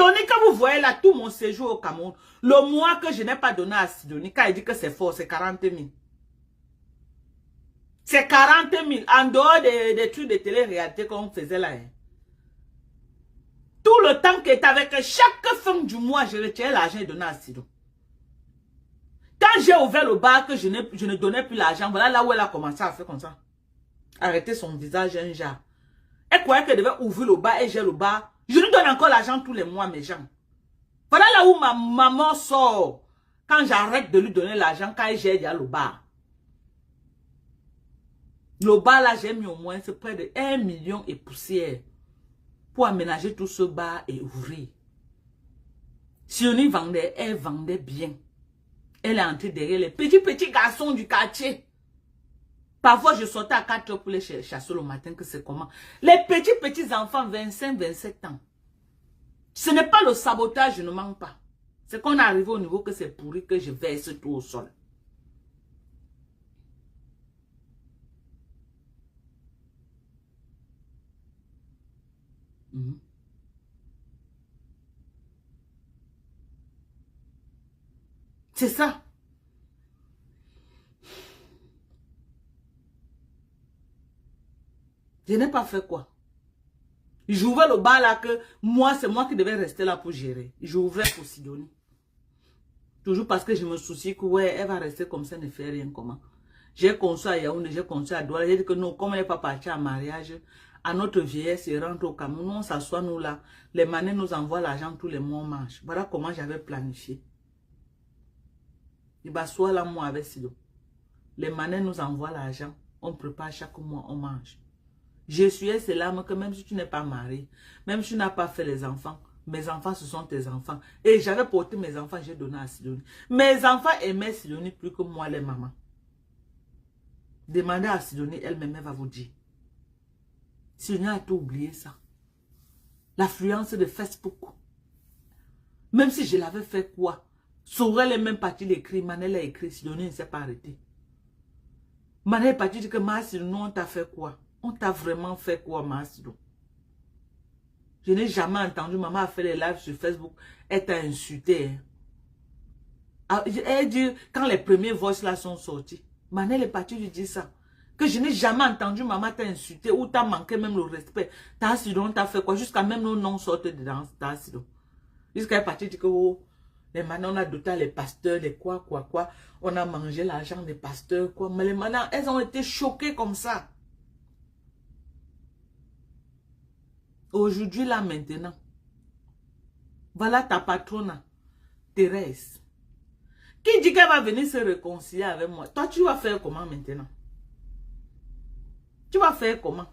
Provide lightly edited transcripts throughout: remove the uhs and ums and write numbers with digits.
Sidonie, quand vous voyez là tout mon séjour au Cameroun, le mois que je n'ai pas donné à Sidonie, quand il dit que c'est fort, c'est 40 000. C'est 40 000 en dehors des trucs de télé-réalité qu'on faisait là. Hein. Tout le temps qu'il était avec chaque fin du mois, je retirais l'argent et donnais à Sido. Quand j'ai ouvert le bar, que je ne donnais plus l'argent, voilà là où elle a commencé à faire comme ça. Arrêter son visage un genre. Elle croyait qu'elle devait ouvrir le bar et j'ai le bar. Je lui donne encore l'argent tous les mois, mes gens. Voilà là où ma maman sort. Quand j'arrête de lui donner l'argent, quand j'ai le bar. Le bar là, j'ai mis au moins près de 1 million et poussière pour aménager tout ce bar et ouvrir. Si on y vendait, elle vendait bien. Elle est entrée derrière les petits garçons du quartier. Parfois, je sortais à 4 heures pour les chasser le matin, que c'est comment. Les petits enfants, 25, 27 ans. Ce n'est pas le sabotage, je ne manque pas. C'est qu'on est arrivé au niveau que c'est pourri, que je verse tout au sol. C'est ça. Je n'ai pas fait quoi. J'ouvrais le bar là que moi, c'est moi qui devais rester là pour gérer. J'ouvrais pour Sidonie. Toujours parce que je me soucie que ouais, elle va rester comme ça, ne fait rien comment. J'ai conçu à Yaoundé, j'ai conçu à Douala. J'ai dit que non, comme elle n'est pas partie en mariage, à notre vieillesse, elle rentre au Cameroun, on s'assoit nous là. Les manets nous envoient l'argent tous les mois, on mange. Voilà comment j'avais planifié. Il va soit là, moi avec Sido. Les manets nous envoient l'argent, on prépare chaque mois, on mange. Je suis ces larmes que même si tu n'es pas marié, même si tu n'as pas fait les enfants, mes enfants, ce sont tes enfants. Et j'avais porté mes enfants, j'ai donné à Sidonie. Mes enfants aimaient Sidonie plus que moi, les mamans. Demandez à Sidonie, elle-même, elle va vous dire. Sidonie a tout oublié ça. L'affluence de Facebook. Même si je l'avais fait quoi, Sorel est même parti l'écrire, Manel a écrit, Sidonie ne s'est pas arrêté. Manel est parti dire que Sidonie, on t'a fait quoi? On t'a vraiment fait quoi, Sidonie? Je n'ai jamais entendu maman a fait les lives sur Facebook. Elle t'a insulté. Hein. Elle dit, quand les premiers voices là sont sortis, Manel est parti lui dire ça. Que je n'ai jamais entendu maman t'a insulté ou t'a manqué même le respect. T'as Sidonie, t'as fait quoi? Jusqu'à même nos noms sortent dedans. T'as Sidonie. Jusqu'à elle est partie dire que oh, les manants, on a doté les pasteurs, les quoi. On a mangé l'argent des pasteurs, quoi. Mais les manants, elles ont été choquées comme ça. Aujourd'hui, là, maintenant, voilà ta patronne, Thérèse, qui dit qu'elle va venir se réconcilier avec moi. Toi, tu vas faire comment maintenant? Tu vas faire comment?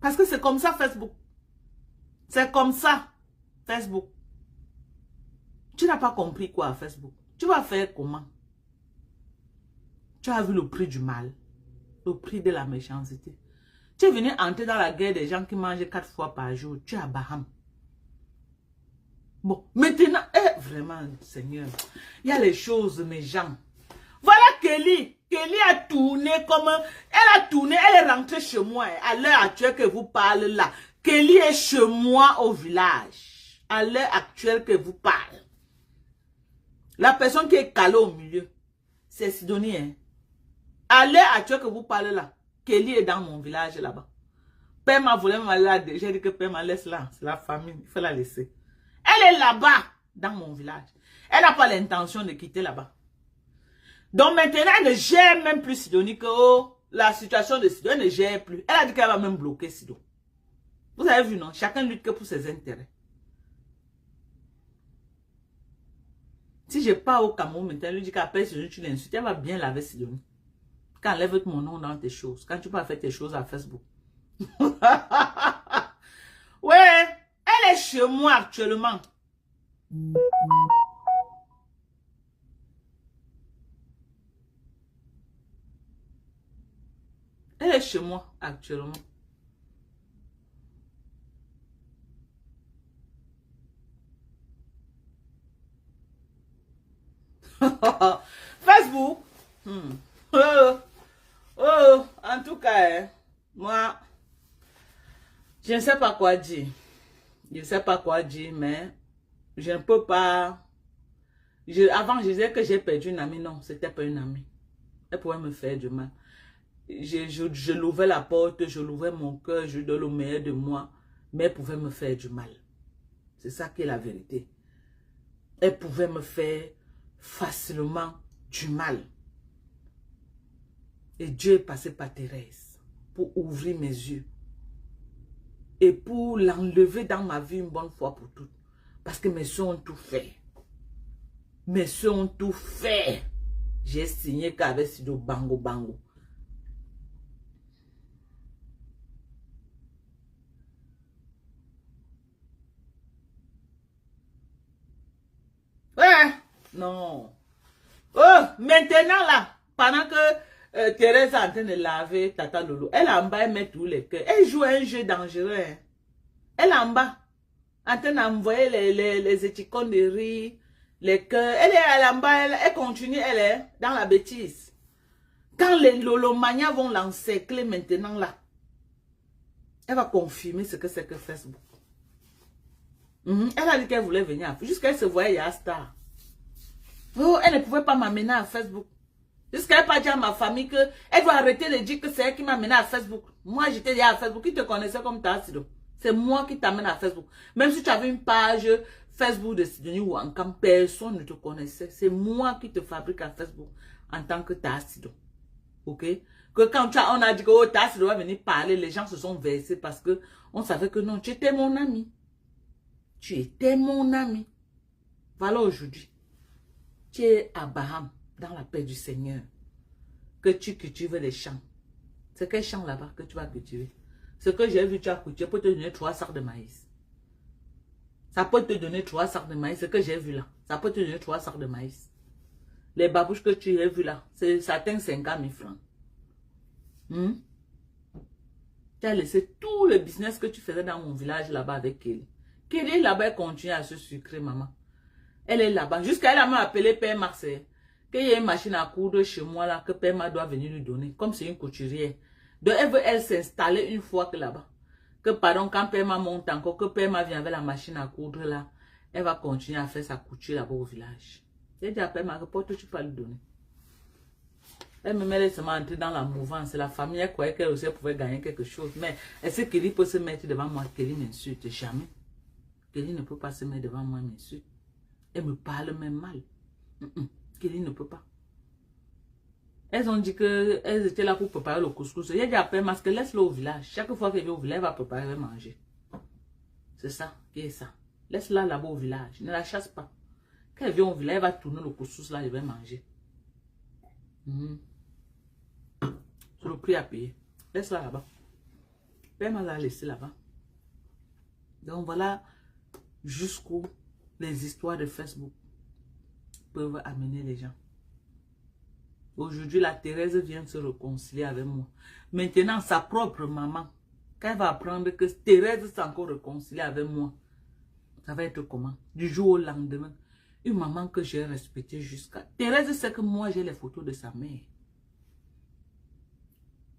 Parce que c'est comme ça, Facebook. C'est comme ça, Facebook. Tu n'as pas compris quoi à Facebook. Tu vas faire comment? Tu as vu le prix du mal, le prix de la méchanceté. Tu es venu entrer dans la guerre des gens qui mangent 4 fois par jour. Tu es à Baham. Bon, maintenant, vraiment, Seigneur, il y a les choses, mes gens. Voilà Kelly. Kelly a tourné comme... Elle a tourné, elle est rentrée chez moi. À l'heure actuelle que vous parlez là. Kelly est chez moi au village. À l'heure actuelle que vous parlez. La personne qui est calée au milieu, c'est Sidonie. Hein? À l'heure actuelle que vous parlez là. Kelly est dans mon village là-bas. Père m'a voulu m'aller là. J'ai dit que Père m'a laisse là. C'est la famille. Il faut la laisser. Elle est là-bas, dans mon village. Elle n'a pas l'intention de quitter là-bas. Donc maintenant, elle ne gère même plus Sidonie que oh, la situation de Sidonie. Elle ne gère plus. Elle a dit qu'elle va même bloquer Sidonie. Vous avez vu, non? Chacun lutte que pour ses intérêts. Si je pars au Cameroun maintenant, elle lui dit qu'après Sidonie, tu l'insultes, elle va bien laver Sidonie. Quand enlève mon nom dans tes choses. Quand tu peux faire tes choses à Facebook. Ouais, elle est chez moi actuellement. Elle est chez moi actuellement. Facebook. Oh, en tout cas, moi, je ne sais pas quoi dire. Je ne sais pas quoi dire, mais je ne peux pas... Avant, je disais que j'ai perdu une amie. Non, c'était pas une amie. Elle pouvait me faire du mal. Je l'ouvrais la porte, je l'ouvrais mon cœur, je donne le meilleur de moi. Mais elle pouvait me faire du mal. C'est ça qui est la vérité. Elle pouvait me faire facilement du mal. Et Dieu est passé par Thérèse pour ouvrir mes yeux. Et pour l'enlever dans ma vie une bonne fois pour toutes. Parce que mes soeurs ont tout fait. Mes soeurs ont tout fait. J'ai signé qu'avec Sido Bango Bango. Ouais, non. Oh, maintenant là, pendant que Thérèse est en train de laver Tata Lolo, elle est en bas, elle met tous les cœurs. Elle joue un jeu dangereux. Hein. Elle est en bas, en train d'envoyer les éticones de riz, les cœurs. Elle est en bas, elle continue, elle est dans la bêtise. Quand les Lolomania vont l'encercler maintenant là, elle va confirmer ce que c'est que Facebook. Elle a dit qu'elle voulait venir. Jusqu'à elle se voyait à Star. Oh, elle ne pouvait pas m'amener à Facebook. Jusqu'à elle pas dire à ma famille qu'elle doit arrêter de dire que c'est elle qui m'a amené à Facebook. Moi, j'étais déjà à Facebook. Qui te connaissait comme Tassido? C'est moi qui t'amène à Facebook. Même si tu avais une page Facebook de Sidonie ou en camp, personne ne te connaissait. C'est moi qui te fabrique à Facebook en tant que Tassido. Ok? Que quand on a dit que oh, Tassido va venir parler, les gens se sont versés parce que on savait que non, tu étais mon ami. Tu étais mon ami. Voilà aujourd'hui. Tu es à Baham, dans la paix du Seigneur. Que tu cultives les champs. C'est quel champ là-bas que tu vas cultiver? Ce que j'ai vu, tu as cultivé pour te donner 3 sacs de maïs. Ça peut te donner 3 sacs de maïs. Ce que j'ai vu là, ça peut te donner 3 sacs de maïs. Les babouches que tu as vues là, ça atteint 50 000 francs. Tu as laissé tout le business que tu faisais dans mon village là-bas avec Kelly. Kelly là-bas, elle continue à se sucrer, maman. Elle est là-bas. Jusqu'à elle a même appelé Père Marseille. Qu'il y a une machine à coudre chez moi là, que Père Marseille doit venir lui donner. Comme c'est une couturière. Donc elle veut elle s'installer une fois que là-bas. Que pardon, quand Père Marseille monte encore, que Père Marseille vient avec la machine à coudre là, elle va continuer à faire sa couture là-bas au village. J'ai dit à Père Marseille, porte tu peux lui donner. Elle me met laissement entrer dans la mouvance. La famille, elle croyait qu'elle aussi pouvait gagner quelque chose. Mais est-ce que Kelly peut se mettre devant moi? Kelly m'insulte. Jamais. Kelly ne peut pas se mettre devant moi et m'insulte. Elle me parle même mal. Kelly ne peut pas. Elles ont dit qu'elles étaient là pour préparer le couscous. J'ai dit à Père Masque, laisse-le au village. Chaque fois qu'elle vient au village, elle va préparer, elle va manger. C'est ça, qui est ça. Laisse-la là-bas au village. Ne la chasse pas. Quand elle vient au village, elle va tourner le couscous là, elle va manger. C'est le prix à payer. Laisse-la là-bas. Père m'a laissé là-bas. Donc voilà jusqu'où les histoires de Facebook peuvent amener les gens. Aujourd'hui, la Thérèse vient se réconcilier avec moi. Maintenant, sa propre maman, quand elle va apprendre que Thérèse s'est encore réconciliée avec moi, ça va être comment? Du jour au lendemain. Une maman que j'ai respectée jusqu'à... Thérèse sait que moi, j'ai les photos de sa mère.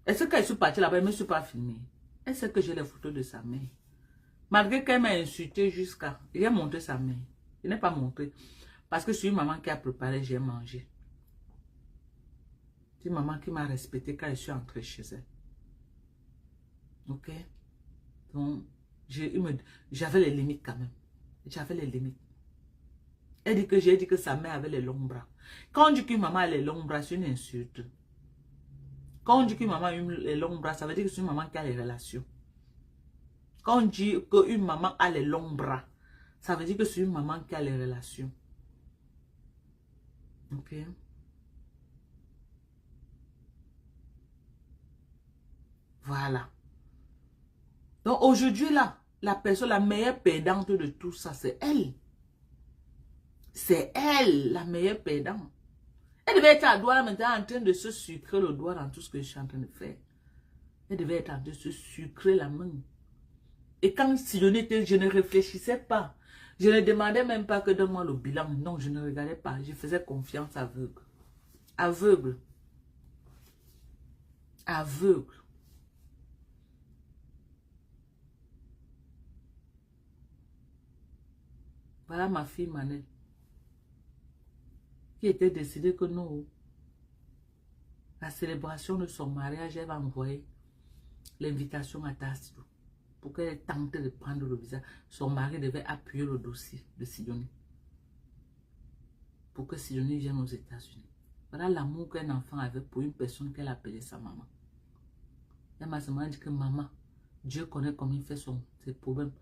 Est-ce qu'elle est partie là-bas? Elle ne me suis pas filmée. Elle sait que j'ai les photos de sa mère. Malgré qu'elle m'a insulté jusqu'à... Il a montré sa mère. Il n'est pas montré. Parce que c'est une maman qui a préparé, j'ai mangé. C'est une maman qui m'a respecté quand je suis entrée chez elle. Ok? Donc, j'avais les limites quand même. J'avais les limites. Elle dit que j'ai dit que sa mère avait les longs bras. Quand on dit qu'une maman a les longs bras, c'est une insulte. Quand on dit qu'une maman a les longs bras, ça veut dire que c'est une maman qui a les relations. Quand on dit qu'une maman a les longs bras, ça veut dire que c'est une maman qui a les relations. Ok? Voilà. Donc aujourd'hui là, la personne, la meilleure perdante de tout ça, c'est elle. C'est elle, la meilleure perdante. Elle devait être à doigt maintenant en train de se sucrer le doigt dans tout ce que je suis en train de faire. Elle devait être en train de se sucrer la main. Et quand Sidonie, je ne réfléchissais pas. Je ne demandais même pas que donne-moi le bilan. Non, je ne regardais pas. Je faisais confiance aveugle. Aveugle. Aveugle. Voilà ma fille Manel. Qui était décidée que non. La célébration de son mariage, elle va envoyer l'invitation à Tassido pour qu'elle tente de prendre le visa. Son mari devait appuyer le dossier de Sidonie pour que Sidonie vienne aux États-Unis. Voilà l'amour qu'un enfant avait pour une personne qu'elle appelait sa maman. Elle m'a seulement dit que maman, Dieu connaît comment il fait ses problèmes.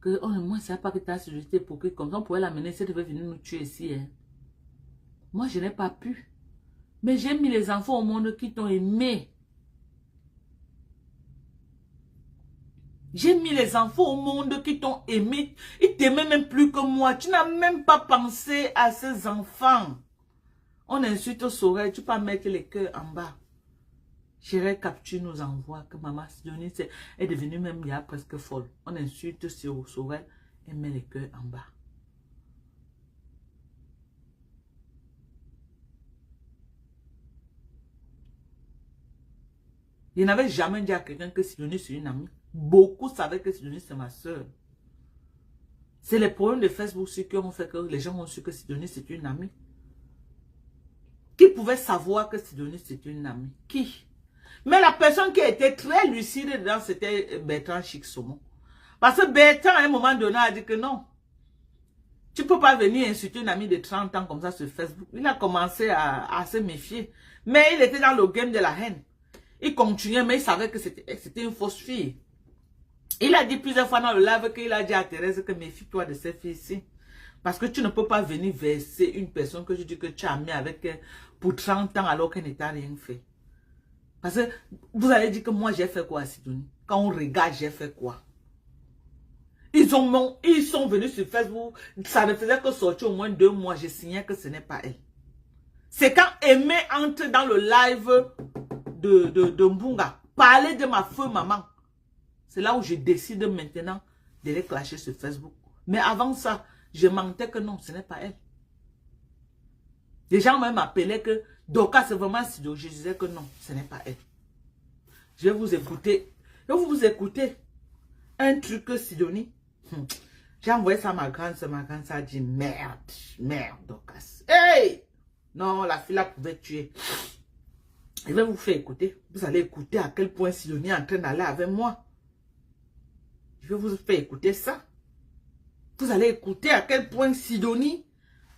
Que oh, moi, c'est pas que tu as sujeté pour que comme ça on pouvait l'amener, si elle devait venir nous tuer ici. Hein. Moi, je n'ai pas pu. Mais j'ai mis les enfants au monde qui t'ont aimé. J'ai mis les enfants au monde qui t'ont aimé. Ils t'aimaient même plus que moi. Tu n'as même pas pensé à ces enfants. On insulte Sorel, tu peux mettre les cœurs en bas. Chérie Capture nous envoie que maman Sidonie est devenue même il y a presque folle. On insulte sur Sorel et met les cœurs en bas. Je n'avais jamais dit à quelqu'un que Sidonie c'est une amie. Beaucoup savaient que Sidonie c'est ma soeur. C'est les problèmes de Facebook qui ont fait que les gens ont su que Sidonie c'est une amie. Qui pouvait savoir que Sidonie c'est une amie? Qui? Mais la personne qui était très lucide dedans, c'était Bertrand Chicsomo. Parce que Bertrand, à un moment donné, a dit que non. Tu ne peux pas venir insulter une amie de 30 ans comme ça sur Facebook. Il a commencé à se méfier. Mais il était dans le game de la haine. Il continuait, mais il savait que c'était une fausse fille. Il a dit plusieurs fois dans le live qu'il a dit à Thérèse que méfie-toi de cette fille-ci. Parce que tu ne peux pas venir verser une personne que je dis que tu as mis avec elle pour 30 ans alors qu'elle n'était rien fait. Parce que vous allez dire que moi j'ai fait quoi à Sidonie? Quand on regarde, j'ai fait quoi? Ils sont venus sur Facebook, ça ne faisait que sortir au moins 2 mois, je signais que ce n'est pas elle. C'est quand Aimé entre dans le live de Mbunga, parler de ma feu maman. C'est là où je décide maintenant de les clasher sur Facebook. Mais avant ça, je mentais que non, ce n'est pas elle. Les gens même m'appelaient que Doka, c'est vraiment Sido. Je disais que non, ce n'est pas elle. Je vais vous écouter. Je vais vous écouter un truc que Sidonie. J'ai envoyé ça à ma grande soeur. Ma grande soeur a dit merde, merde, Dokas. Hey! Non, la fille la pouvait tuer. Je vais vous faire écouter. Vous allez écouter à quel point Sidonie est en train d'aller avec moi. Je vais vous faire écouter ça. Vous allez écouter à quel point Sidonie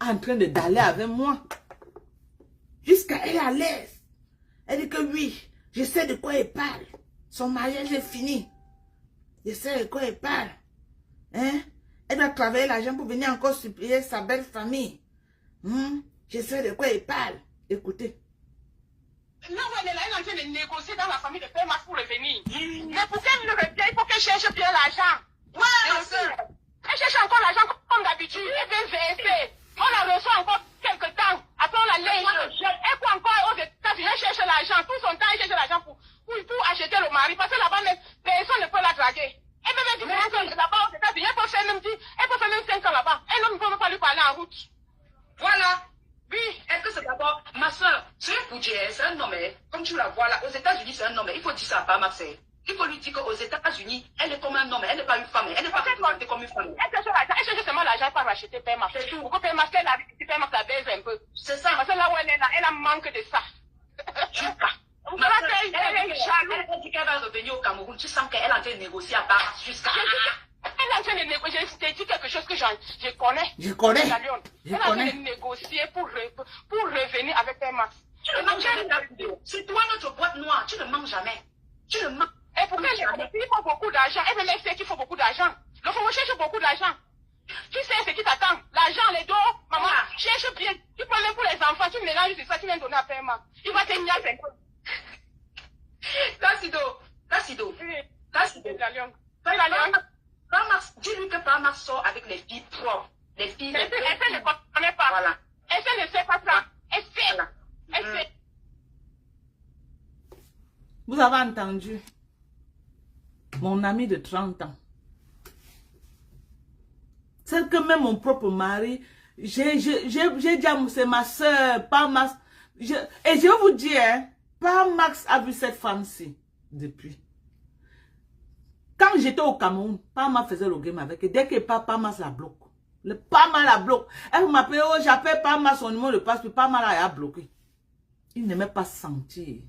est en train d'aller avec moi. Jusqu'à elle à l'aise. Elle dit que oui, je sais de quoi elle parle. Son mariage est fini. Je sais de quoi elle parle. Hein? Elle doit travailler l'argent pour venir encore supplier sa belle famille. Je sais de quoi elle parle. Écoutez. Non, elle est en train de négocier dans la famille de Père Max pour revenir. Mais pour qu'elle ne revienne, il faut qu'elle cherche bien l'argent. Ouais, ma soeur. Elle cherche encore l'argent comme d'habitude. Elle veut verser. On la reçoit encore quelques temps. Après, on la laisse. Elle court encore aux États-Unis. Elle cherche l'argent. Tout son temps, elle cherche l'argent pour acheter le mari. Parce que là-bas, personne ne peut la draguer. Elle peut même dire que là-bas aux États-Unis, elle peut faire même 5 ans là-bas. Elle ne peut même pas lui parler en route. Voilà. Oui, est-ce que c'est d'abord, ma soeur, c'est pour dire, c'est un homme, comme tu la vois là, aux États-Unis, c'est un homme, il faut dire ça à pas Marseille. Il faut lui dire qu'aux États-Unis, elle est comme un homme, elle n'est pas une femme, elle n'est pas représentée comme une femme. Elle cherche seulement l'argent pour racheter Père Marseille. C'est tout. Pour que Père Marseille la baise un peu. C'est ça. Parce que là où elle est là, elle a manque de ça. Jusqu'à. Elle est jalouse. Elle dit qu'elle va revenir au Cameroun, tu sens qu'elle est en train de négocier à part jusqu'à. Elle est en train de négocier, je t'ai dit quelque chose que je connais. Je connais. Elle est en train de négocier pour revenir avec Père Max. Tu ne manges jamais. C'est toi notre boîte noire, tu ne manges jamais. Tu ne manges. Et pour qu'elle il faut beaucoup d'argent. Elle me sait qu'il faut beaucoup d'argent. Donc on cherche beaucoup d'argent. Tu sais ce qui t'attend. L'argent, les dos, maman, cherche bien. Tu prends même pour les enfants, tu mélanges de ça, tu viens donner à Père Max. Il va te niaser un peu. Tassido. Dis-lui que Père Max sort avec les filles propres. Les filles. Elle ne connaît pas. Voilà. Elle ne sait pas ça. Elle sait. Voilà. Elle sait. Vous avez entendu? Mon ami de 30 ans. Celle que même mon propre mari, j'ai dit à c'est ma soeur, pas Max. Et je vais vous dire, hein, pas Max a vu cette femme-ci depuis. Quand j'étais au Cameroun, Pama faisait le game avec elle. Dès que Papa Max la bloque. Le pas mal a bloqué. Elle m'appelle, oh, j'appelle pas mal son numéro de passe, puis pas mal a bloqué. Il ne m'aimait pas sentir.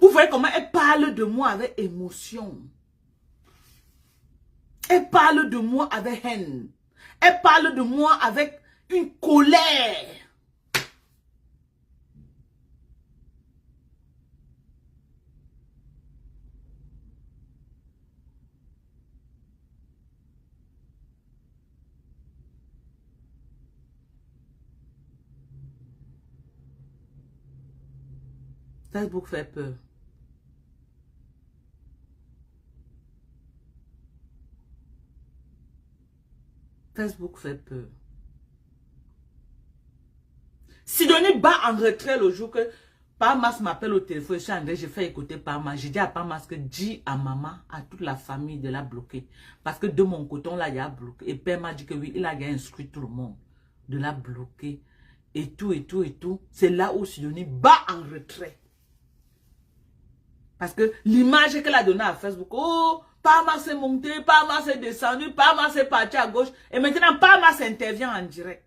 Vous voyez comment elle parle de moi avec émotion. Elle parle de moi avec haine. Elle parle de moi avec une colère. Facebook fait peur. Facebook fait peur. Sidonie bat en retrait le jour que Parmas m'appelle au téléphone. Je suis André, j'ai fait écouter Parmas. J'ai dit à Parmas que dis à maman, à toute la famille de la bloquer. Parce que de mon côté, on l'a bloqué. Et Père m'a dit que oui, il a instruit tout le monde de la bloquer. Et tout, et tout, et tout. C'est là où Sidonie bat en retrait. Parce que l'image qu'elle a donnée à Facebook, oh, Parmas est monté, Parmas est descendu, Parmas est parti à gauche. Et maintenant, Parmas intervient en direct.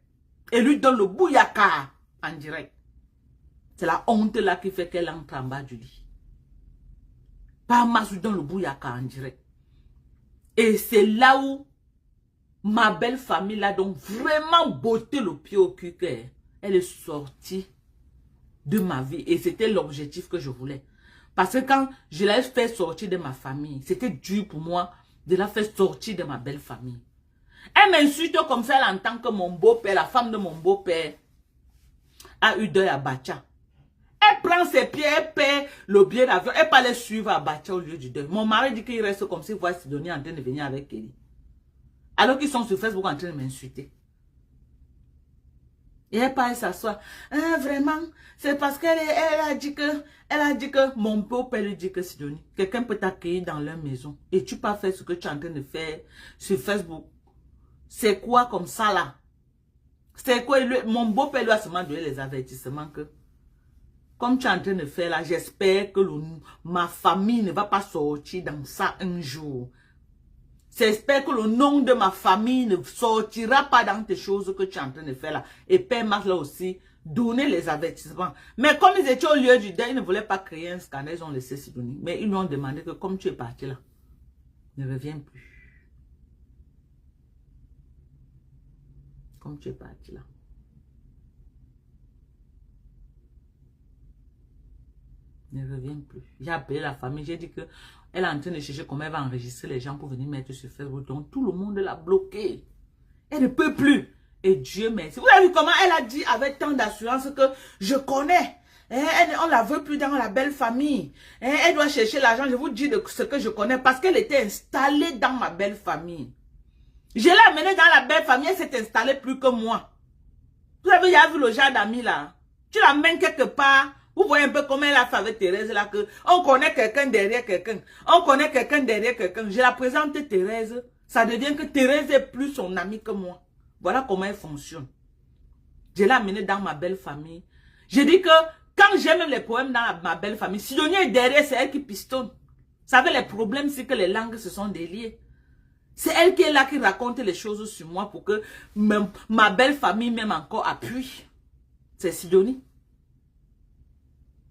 Et lui donne le bouyaka en direct. C'est la honte là qui fait qu'elle entre en bas du lit. Parmas lui donne le bouyaka en direct. Et c'est là où ma belle famille là donc vraiment botté le pied au cul. Elle est sortie de ma vie. Et c'était l'objectif que je voulais. Parce que quand je l'ai fait sortir de ma famille, c'était dur pour moi de la faire sortir de ma belle famille. Elle m'insulte comme ça, elle entend que mon beau-père, la femme de mon beau-père, a eu deuil à Bacha. Elle prend ses pieds, elle paie le billet d'avion, elle peut aller suivre à Bacha au lieu du deuil. Mon mari dit qu'il reste comme s'il voit Sidonie en train de venir avec Kelly. Alors qu'ils sont sur Facebook en train de m'insulter. Et elle part s'asseoir. Ah, vraiment, c'est parce qu'elle a dit que mon beau-père lui dit que Sidonie, quelqu'un peut t'accueillir dans leur maison et tu peux faire ce que tu es en train de faire sur Facebook. C'est quoi comme ça là? C'est quoi? Mon beau-père lui a seulement donné les avertissements que, comme tu es en train de faire là, j'espère que ma famille ne va pas sortir dans ça un jour. J'espère que le nom de ma famille ne sortira pas dans tes choses que tu es en train de faire là. Et Père Marc là aussi, donner les avertissements. Mais comme ils étaient au lieu du deuil, ils ne voulaient pas créer un scandale, ils ont laissé Sidonie. Mais ils lui ont demandé que comme tu es parti là, ne reviens plus. Comme tu es parti là. Ne reviens plus. J'ai appelé la famille, j'ai dit que elle est en train de chercher comment elle va enregistrer les gens pour venir mettre sur Facebook. Donc tout le monde l'a bloqué. Elle ne peut plus. Et Dieu merci. Vous avez vu comment elle a dit avec tant d'assurance que je connais. On ne la veut plus dans la belle famille. Elle doit chercher l'argent. Je vous dis de ce que je connais parce qu'elle était installée dans ma belle famille. Je l'ai amenée dans la belle famille. Elle s'est installée plus que moi. Vous avez déjà vu le genre d'amis là. Tu l'amènes quelque part. Vous voyez un peu comment elle a fait avec Thérèse là, que on connaît quelqu'un derrière quelqu'un. On connaît quelqu'un derrière quelqu'un. Je la présente Thérèse. Ça devient que Thérèse est plus son amie que moi. Voilà comment elle fonctionne. Je l'ai amenée dans ma belle famille. Je dis que quand j'ai même les problèmes dans ma belle famille, Sidonie est derrière, c'est elle qui pistonne. Vous savez, les problèmes, c'est que les langues se sont déliées. C'est elle qui est là, qui raconte les choses sur moi pour que même ma belle famille même encore appuie. C'est Sidonie.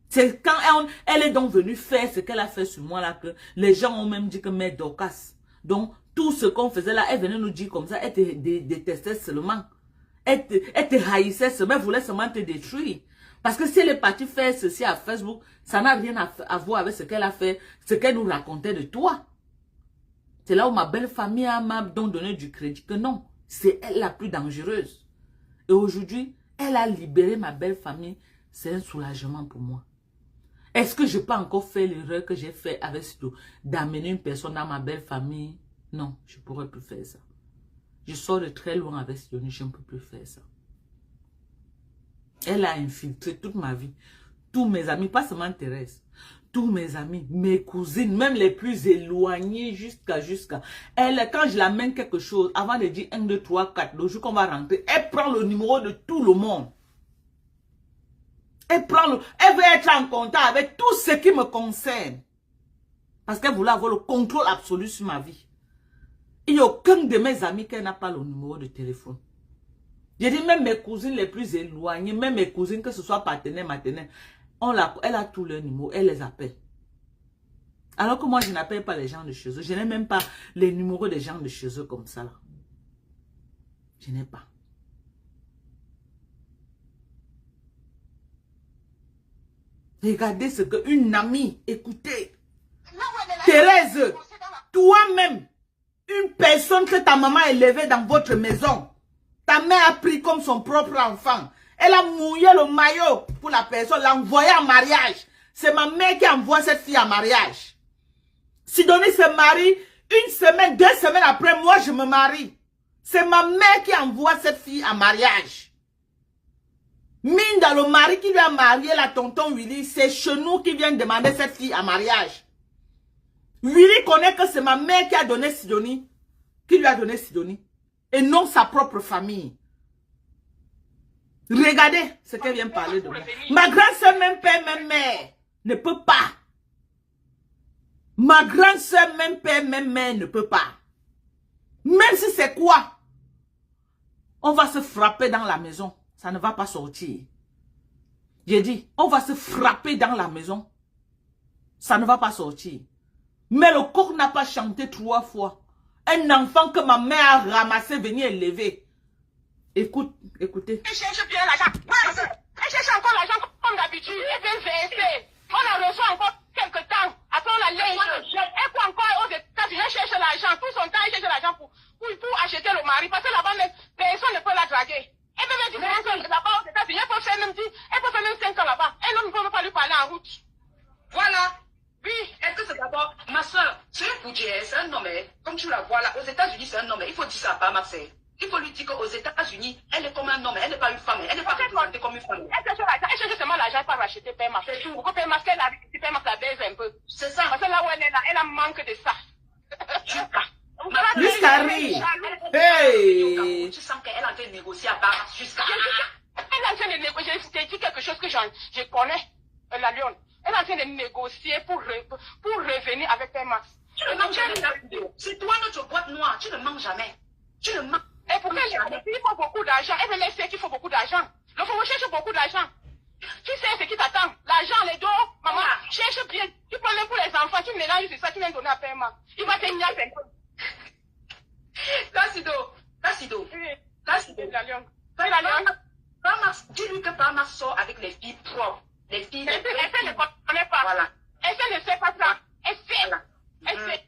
C'est quand elle est donc venue faire ce qu'elle a fait sur moi là que les gens ont même dit que Mère Dorcas. Donc tout ce qu'on faisait là, elle venait nous dire comme ça, elle te détestait seulement. Elle te haïssait seulement, elle voulait seulement te détruire. Parce que si elle est partie faire ceci à Facebook, ça n'a rien à voir avec ce qu'elle a fait, ce qu'elle nous racontait de toi. C'est là où ma belle famille m'a donc donné du crédit que non, c'est elle la plus dangereuse. Et aujourd'hui, elle a libéré ma belle famille. C'est un soulagement pour moi. Est-ce que je peux encore faire l'erreur que j'ai fait avec Sido, d'amener une personne dans ma belle famille? Non, je ne pourrais plus faire ça. Je sors de très loin avec Sidonie, je ne peux plus faire ça. Elle a infiltré toute ma vie. Tous mes amis, pas seulement Thérèse. Tous mes amis, mes cousines, même les plus éloignés jusqu'à. Elle, quand je l'amène quelque chose, avant de dire 1, 2, 3, 4, le jour qu'on va rentrer, elle prend le numéro de tout le monde. Elle veut être en contact avec tout ce qui me concerne. Parce qu'elle voulait avoir le contrôle absolu sur ma vie. Il n'y a aucun de mes amis qui n'a pas le numéro de téléphone. J'ai dit même mes cousines les plus éloignées, même mes cousines, que ce soit partenaire, maternelle, elle a tous leurs numéros, elle les appelle. Alors que moi, je n'appelle pas les gens de chez eux. Je n'ai même pas les numéros des gens de chez eux comme ça là. Je n'ai pas. Regardez ce qu'une amie, écoutez. Thérèse, toi-même, une personne que ta maman a élevée dans votre maison, ta mère a pris comme son propre enfant. Elle a mouillé le maillot pour la personne, l'a envoyé en mariage. C'est ma mère qui envoie cette fille en mariage. Sidonie se marie, une semaine, 2 semaines après, moi je me marie. C'est ma mère qui envoie cette fille en mariage. Mine dans le mari qui lui a marié la tonton Willy, c'est Chenou qui vient demander cette fille en mariage. Willy connaît que c'est ma mère qui a donné Sidonie, qui lui a donné Sidonie, et non sa propre famille. Regardez ce qu'elle vient parler de moi. Ma grande soeur, même père, même mère, ne peut pas. Ma grande soeur, même père, même mère, ne peut pas. Même si c'est quoi, on va se frapper dans la maison. Ça ne va pas sortir. J'ai dit, on va se frapper dans la maison. Ça ne va pas sortir. Mais le coq n'a pas chanté 3 fois. Un enfant que ma mère a ramassé, venu élever. Écoutez. Elle cherche bien l'argent. Elle cherche encore l'argent comme d'habitude. Elle vient verser. On la reçoit encore quelques temps. Après on la laisse. Elle croit encore aux États-Unis. Elle cherche l'argent. Tout son temps, elle cherche l'argent pour acheter le mari. Parce que là-bas, personne ne peut la draguer. Elle peut même dire là-bas aux États-Unis. Elle peut faire même 5 ans là-bas. Elle ne peut pas lui parler en route. Voilà. Oui, est-ce que c'est d'abord ma soeur, c'est un Poudier, c'est un homme, comme tu la vois là, aux États-Unis c'est un homme, il faut dire ça à pas Marseille. Il faut lui dire qu'aux États-Unis, elle est comme un homme, elle n'est pas une femme, elle n'est pas représentée comme une femme. Elle cherche seulement l'argent pour racheter Père C'est tout. Pourquoi Père Marseille la baise un peu? C'est ça. Parce que là où elle est là, elle a manque de ça. Jusqu'à rire. Hey! Tu sens qu'elle est en train de négocier à part jusqu'à. Elle est en train de négocier. Je t'ai dit quelque chose que je connais, la Lyon. Elle est en train de négocier pour revenir avec Père Max. Tu ne manges jamais. C'est toi notre boîte noire. Tu ne manges jamais. Tu ne manges. Et pourquoi il faut beaucoup d'argent? Elle veut laisser qu'il faut beaucoup d'argent. Donc, on cherche beaucoup d'argent. Tu sais ce qui t'attend. L'argent, les dos, maman, cherche bien. Tu prends même pour les enfants, tu mélanges c'est ça, tu viens donner à Père Max. Il va te niaser un peu. Tassido. La Lyon. Père Max, dis-lui que Père Max sort avec les filles propres. Les filles. Elle ne connaît pas. Voilà. Elle ne sait pas ça. Elle sait. Voilà. Elle sait.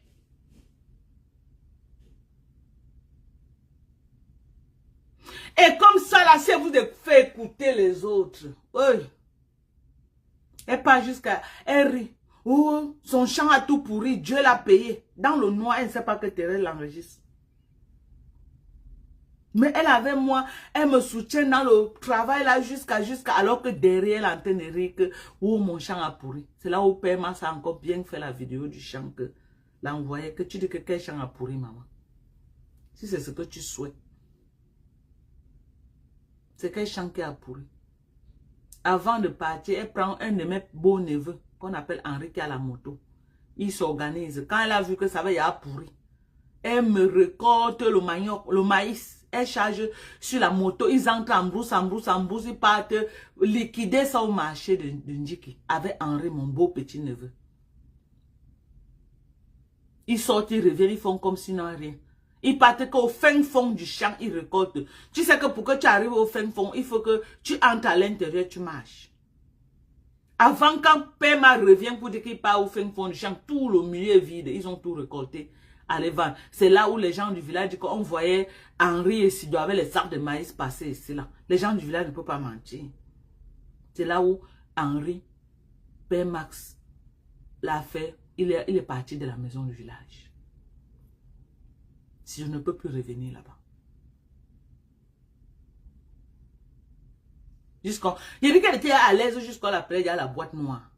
Et comme ça, là, si vous fait écouter les autres, oui. Elle part jusqu'à... Elle rit. Oh, son champ a tout pourri, Dieu l'a payé. Dans le noir, elle ne sait pas que Thérèse l'enregistre. Mais elle avait moi, elle me soutient dans le travail là jusqu'à alors que derrière elle est en train de rire que oh, mon champ a pourri. C'est là où Père Max a encore bien fait la vidéo du champ que l'a envoyé, que tu dis que quel champ a pourri, maman. Si c'est ce que tu souhaites. C'est quel champ qui a pourri. Avant de partir, elle prend un de mes beaux neveux qu'on appelle Henri qui a la moto. Il s'organise. Quand elle a vu que ça va y avoir pourri, elle me récolte le manioc, le maïs. Elle charge sur la moto. Ils entrent en brousse. Ils partent liquider ça au marché de Ndjiki. Avec Henri, mon beau petit neveu. Ils sortent, ils reviennent, ils font comme si non rien. Ils partent qu'au fin fond du champ, ils récoltent. Tu sais que pour que tu arrives au fin fond, il faut que tu entres à l'intérieur, tu marches. Avant, quand Père Max revient pour dire qu'il part au fin fond du champ, tout le milieu est vide. Ils ont tout récolté. Allez, vendre. C'est là où les gens du village disent qu'on voyait Henri et Sido avec les sacs de maïs passer ici là. Les gens du village ne peuvent pas mentir. C'est là où Henri, Père Max, l'a fait. Il est parti de la maison du village. Si je ne peux plus revenir là-bas. J'ai vu qu'elle était à l'aise jusqu'à l'après, il y a la boîte noire.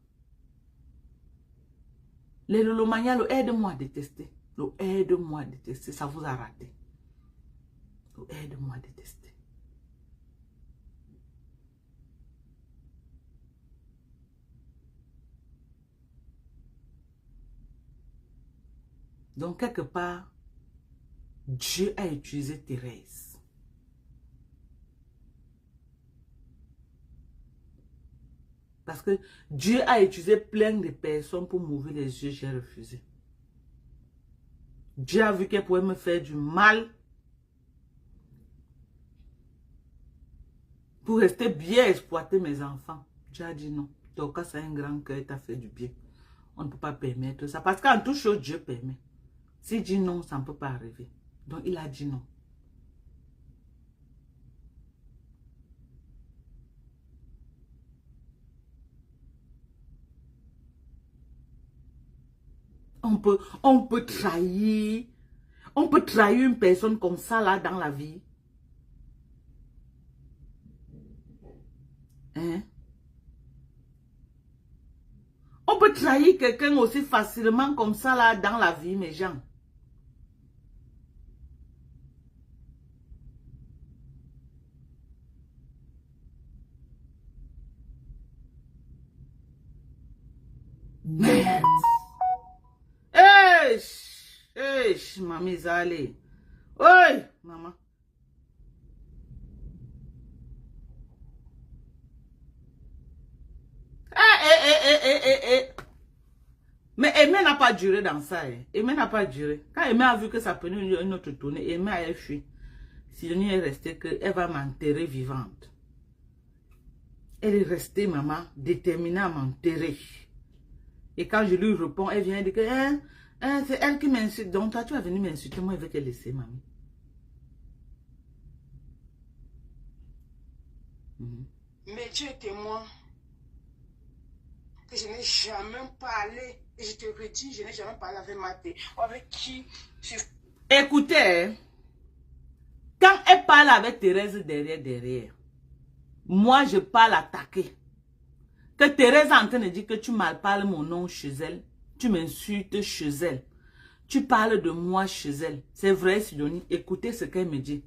Le Lomania, aide-moi à détester. Aide-moi à détester, ça vous a raté. Aide-moi à détester. Donc, quelque part, Dieu a utilisé Thérèse. Parce que Dieu a utilisé plein de personnes pour m'ouvrir les yeux, j'ai refusé. Dieu a vu qu'elle pouvait me faire du mal pour rester bien exploiter mes enfants. Dieu a dit non. Donc, ça a un grand cœur, t'a fait du bien. On ne peut pas permettre ça. Parce qu'en toute chose, Dieu permet. S'il dit non, ça ne peut pas arriver. Donc, il a dit non. On peut trahir. On peut trahir une personne comme ça là dans la vie. Hein? On peut trahir quelqu'un aussi facilement comme ça là dans la vie, mes gens. Merde. Mamie Zale. Oui, maman. Mais Aimé n'a pas duré dans ça. Aimé n'a pas duré. Quand Aimé a vu que ça prenait une autre tournée, Aimé a fui. Sidonie est restée qu'elle va m'enterrer vivante. Elle est restée, maman, déterminée à m'enterrer. Et quand je lui réponds, elle vient dire que c'est elle qui m'insulte. Donc toi, tu vas venir m'insulter, moi, je vais te laisser, mamie. Mais Dieu est témoin que je n'ai jamais parlé, et je te redis, je n'ai jamais parlé avec Maté, avec qui je... Écoutez, quand elle parle avec Thérèse derrière, moi je parle attaquer. Que Thérèse est en train de dire que tu malparles mon nom chez elle, tu m'insultes chez elle, tu parles de moi chez elle. C'est vrai, Sidonie, écoutez ce qu'elle me dit.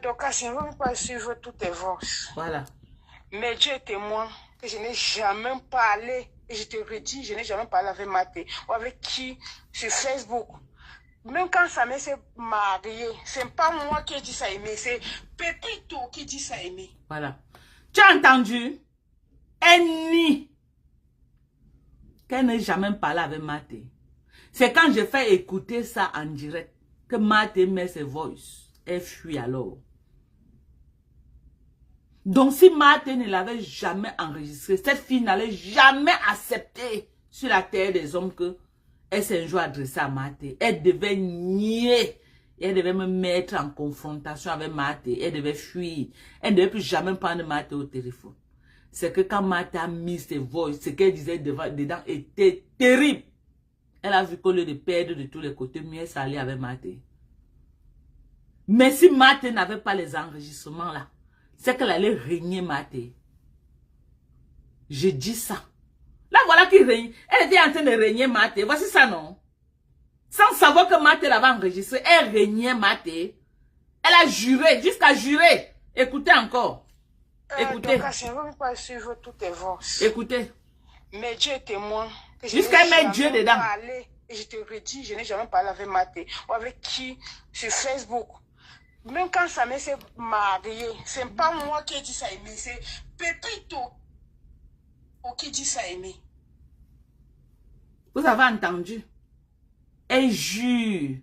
Donc, je ne veux pas suivre toutes tes voix. Voilà. Mais Dieu est témoin que je n'ai jamais parlé, et je te redis, je n'ai jamais parlé avec Maté, ou avec qui sur Facebook. Même quand sa mère s'est mariée, ce n'est pas moi qui ai dit ça aimer, c'est Pépito qui dit ça aimer. Voilà. Tu as entendu? Elle nie qu'elle n'a jamais parlé avec Maté. C'est quand je fais écouter ça en direct que Maté met ses voices. Elle fuit alors. Donc si Maté ne l'avait jamais enregistré, cette fille n'allait jamais accepter sur la terre des hommes que elle s'est un jour adressée à Maté. Elle devait nier. Elle devait me mettre en confrontation avec Maté. Elle devait fuir. Elle ne devait plus jamais prendre Maté au téléphone. C'est que quand Maté a mis ses voix, ce qu'elle disait dedans était terrible. Elle a vu qu'au lieu de perdre de tous les côtés, mieux elle s'allait avec Maté. Mais si Maté n'avait pas les enregistrements là, c'est qu'elle allait régner Maté. Je dis ça. Là, voilà qui règne. Elle était en train de régner Maté. Voici ça, non? Sans savoir que Maté l'avait enregistré, elle régnait Maté. Elle a juré, jusqu'à jurer. Écoutez encore. Écoutez. Donc, je ne veux pas suivre toutes tes voix. Écoutez. Mais Dieu est témoin. Jusqu'à mettre Dieu dedans. Parlé, et je te redis, je n'ai jamais parlé avec Maté, ou avec qui sur Facebook. Même quand sa mère s'est mariée, ce n'est pas moi qui ai dit ça aimer, c'est Pépito qui dit ça aimer. Vous avez entendu? Elle jure.